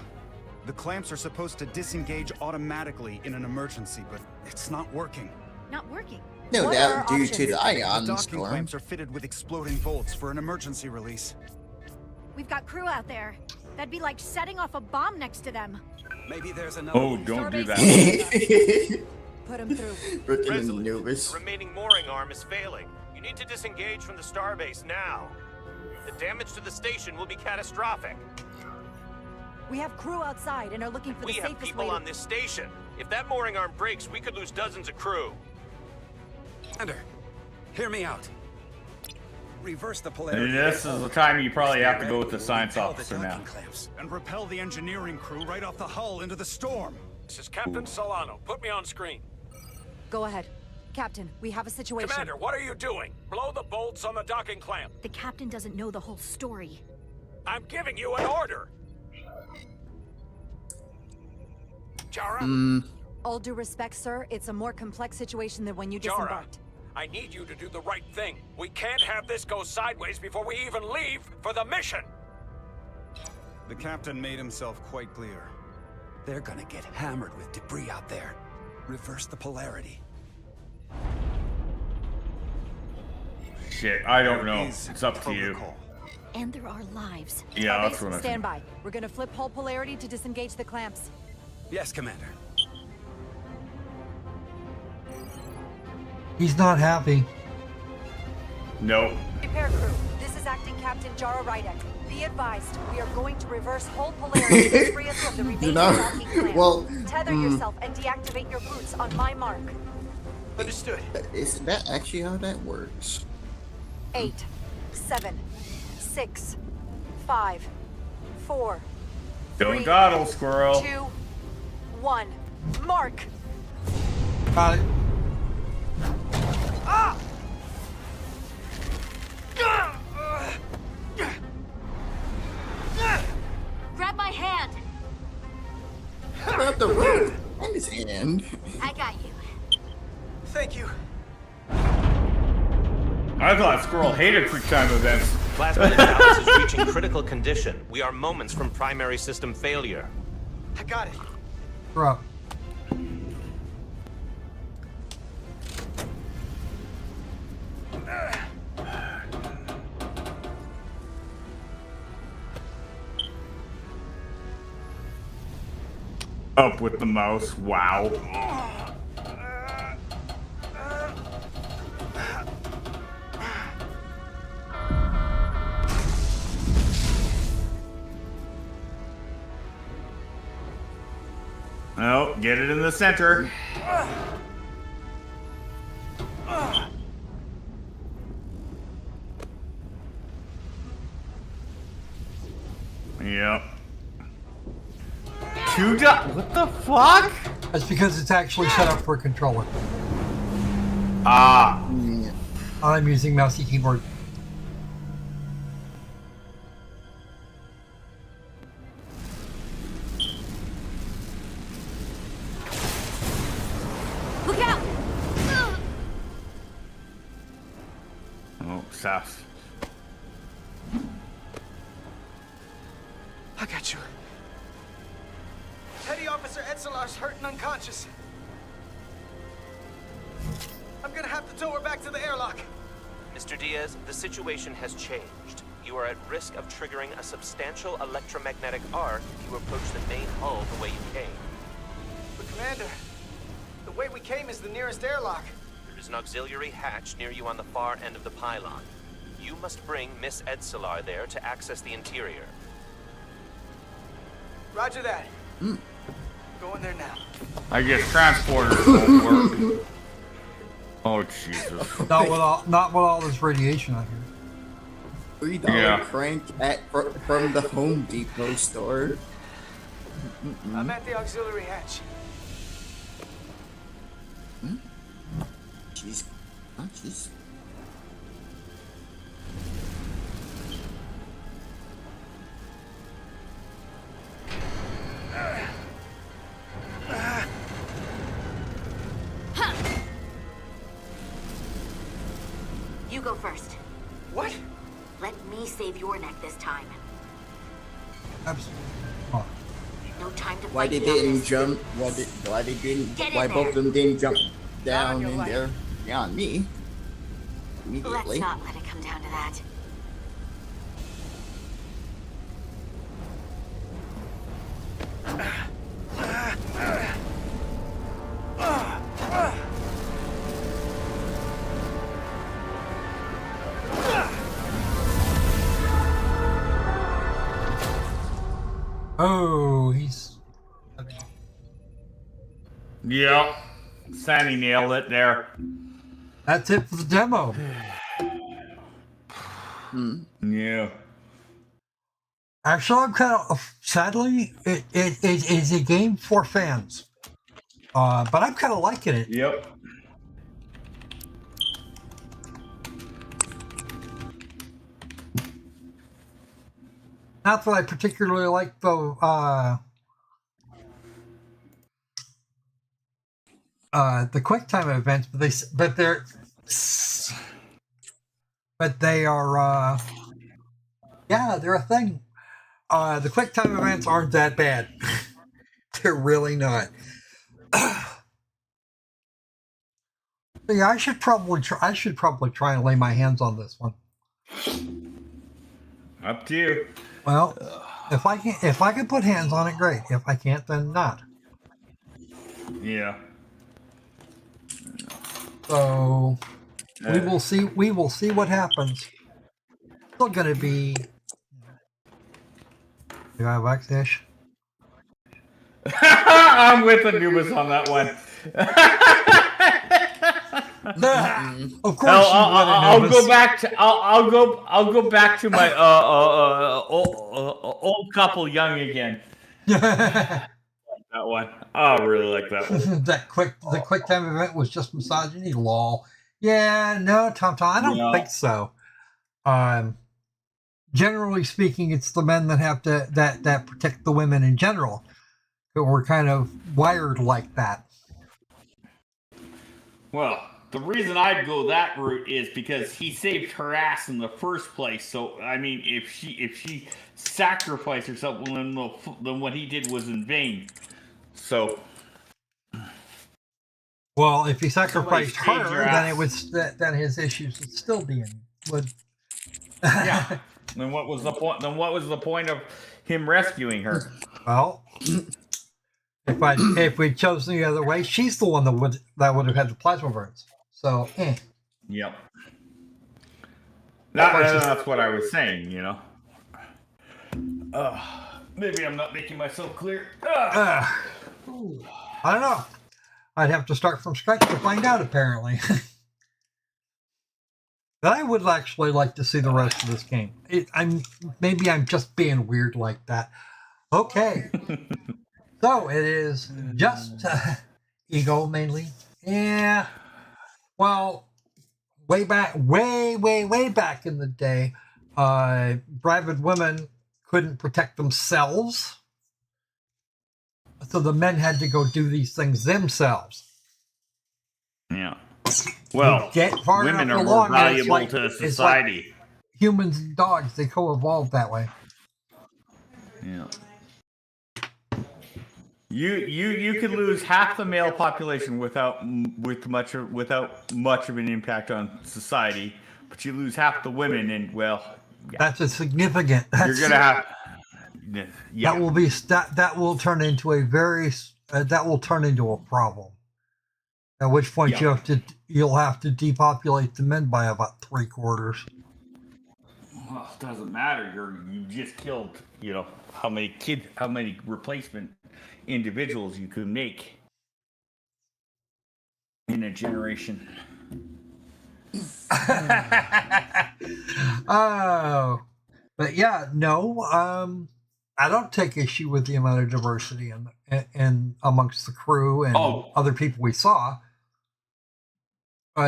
The clamps are supposed to disengage automatically in an emergency, but it's not working. Not working? No doubt due to the ion The docking storm. clamps are fitted with exploding bolts for an emergency release. We've got crew out there. That'd be like setting off a bomb next to them. Maybe there's another Oh, way. don't do that. Put him through. Freaking nervous. The remaining mooring arm is failing. You need to disengage from the starbase now. The damage to the station will be catastrophic. We have crew outside and are looking for We the have safest people way to... on this station. If that mooring arm breaks, we could lose dozens of crew. Commander, hear me out. Reverse the polarity. This is the time you probably have to go with the science Repel the officer now. docking clamps and repel the engineering crew right off the hull into the storm. This is Captain Solano. Put me on screen. Go ahead. Captain, we have a situation. Commander, what are you doing? Blow the bolts on the docking clamp. The captain doesn't know the whole story. I'm giving you an order. Jara? All due respect, sir, it's a more complex situation than when you Jara, disembarked. I need you to do the right thing. We can't have this go sideways before we even leave for the mission. The captain made himself quite clear. They're gonna get hammered with debris out there. Reverse the polarity. Shit, I don't know. It's up to you. And there are lives. Yeah, that's Base, what I think. stand by. We're gonna flip hull polarity to disengage the clamps. Yes, Commander. He's not happy. Nope. Repair crew, this is Acting Captain Jara Rydek. Be advised, we are going to reverse hull polarity to free us from the remaining docking clamp. Well, tether yourself and deactivate your boots on my mark. Understood. Is that actually how that works? 8, 7, 6, 5, 4, Don't 3, dawdle, squirrel. 2, 1. Mark. Got it. Ah! Grab my hand. Grab the rope in his hand. I got you. Thank you. I thought Squirrel hated QuickTime events. Plasma imbalance is reaching critical condition. We are moments from primary system failure. I got it. Bro. Up with the mouse. Wow. Oh, get it in the center. Yep. What the fuck? That's because it's actually set up for a controller. Ah. I'm using mousey keyboard. Look out! Oh, Seth. I got you. Petty Officer Etzelar's hurt and unconscious. I'm gonna have to tow her back to the airlock. Mr. Diaz, the situation has changed. You are at risk of triggering a substantial electromagnetic arc if you approach the main hull the way you came. But Commander, the way we came is the nearest airlock. There is an auxiliary hatch near you on the far end of the pylon. You must bring Miss Etzelar there to access the interior. Roger that. Go in there now. I guess transporters won't work. Oh Jesus! Not with all this radiation out here. $3 crank from the Home Depot store. I'm at the auxiliary hatch. Jeez. Oh, jeez. You go first. What? Let me save your neck this time. Absolutely. No time to Why fight they beyond didn't this. jump? Why they didn't? Get in Why both of them didn't jump down your in life. there beyond me? Let's Immediately. not let it come down to that. Oh, he's. Yep. Sandy nailed it there. That's it for the demo. Yeah. Actually, I'm kind of sadly, it is a game for fans. But I'm kind of liking it. Yep. Not that I particularly like the QuickTime events, but they are yeah, they're a thing. The QuickTime events aren't that bad. They're really not. Yeah, I should probably try and lay my hands on this one. Up to you. Well, if I can put hands on it, great. If I can't, then not. Yeah. So we will see. We will see what happens. Still gonna be. Do I have X-ish? I'm with Anubis on that one. Of course, I'll go back to I'll go back to my old couple young again. That one. I really like that one. The QuickTime event was just misogyny. Lol. Yeah, no, Tom. I don't think so. Generally speaking, it's the men that have to that protect the women in general. But we're kind of wired like that. Well, the reason I'd go that route is because he saved her ass in the first place. So I mean, if she sacrificed herself, then what he did was in vain. So, well, if he sacrificed her, then his issues would still be in. Yeah. Then what was the point? Then what was the point of him rescuing her? Well, if we'd chosen the other way, she's the one that would have had the plasma burns. So, Yep. That's what I was saying. You know. Maybe I'm not making myself clear. I don't know. I'd have to start from scratch to find out, apparently. But I would actually like to see the rest of this game. Maybe I'm just being weird like that. Okay. So it is just ego mainly. Yeah. Well, way back in the day, private women couldn't protect themselves. So the men had to go do these things themselves. Yeah. Well, women are more valuable to society. Like humans and dogs, they co-evolved that way. Yeah. You could lose half the male population without much of an impact on society, but you lose half the women, and well, yeah. That's a significant. You're gonna have. Yeah. That will turn into a problem. At which point you'll have to depopulate the men by about 3/4. Well, it doesn't matter. You just killed. How many replacement individuals you could make in a generation. Oh, but yeah, no. I don't take issue with the amount of diversity in amongst the crew and other people we saw.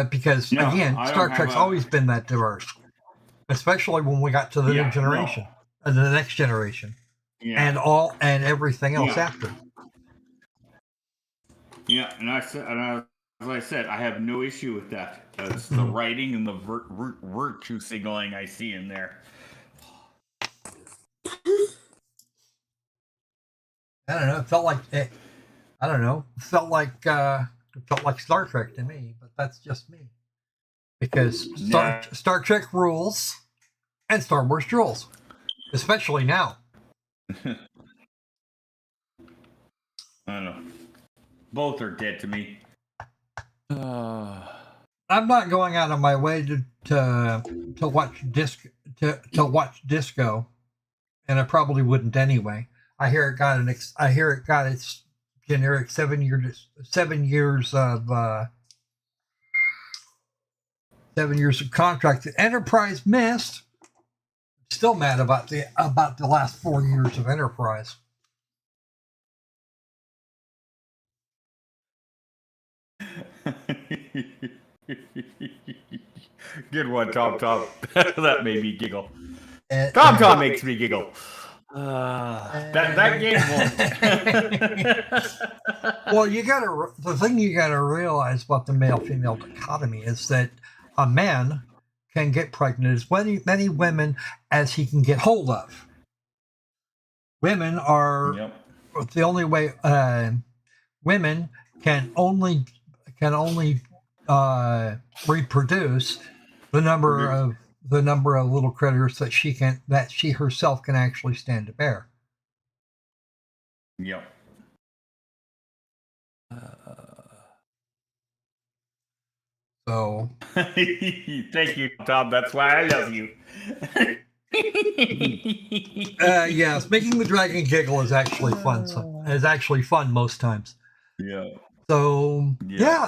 Because again, Star Trek's always been that diverse, especially when we got to the new generation, the next generation, and everything else after. Yeah, and as I said, I have no issue with that. It's the writing and the virtue signaling I see in there. I don't know. It felt like Star Trek to me, but that's just me. Because Star Trek rules, and Star Wars rules, especially now. I don't know. Both are dead to me. I'm not going out of my way to watch Disco, and I probably wouldn't anyway. I hear it got its generic 7 years of contract that Enterprise missed. Still mad about the last 4 years of Enterprise. Good one, Tom. That made me giggle. Tom makes me giggle. That game won't. Well, the thing you gotta realize about the male-female dichotomy is that a man can get pregnant as many women as he can get hold of. Women are the only way. Women can only reproduce the number of little critters that she herself can actually stand to bear. Yep. So thank you, Tom. That's why I love you. Yes, making the dragon giggle is actually fun. Is actually fun most times. Yeah. So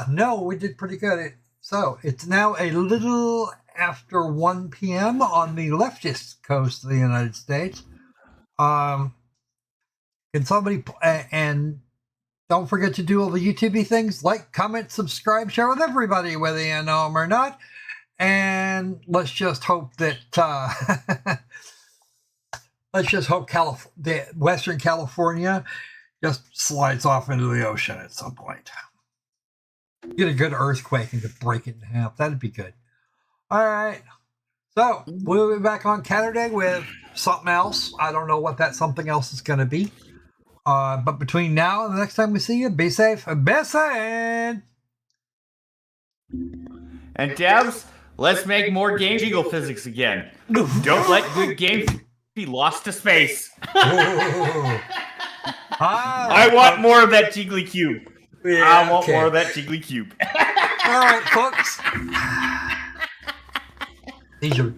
no, we did pretty good. So it's now a little after 1 p.m. on the leftist coast of the United States. Can somebody and don't forget to do all the YouTube things, like, comment, subscribe, share with everybody, whether you know them or not. And let's just hope that Western California just slides off into the ocean at some point. Get a good earthquake and just break it in half. That'd be good. All right. So we'll be back on Saturday with something else. I don't know what that something else is going to be. But between now and the next time we see you, be safe and be safe. And Devs, let's make more game jiggle physics again. Don't let good games be lost to space. I want more of that jiggly cube. Yeah, I want more of that jiggly cube. All right, folks. These are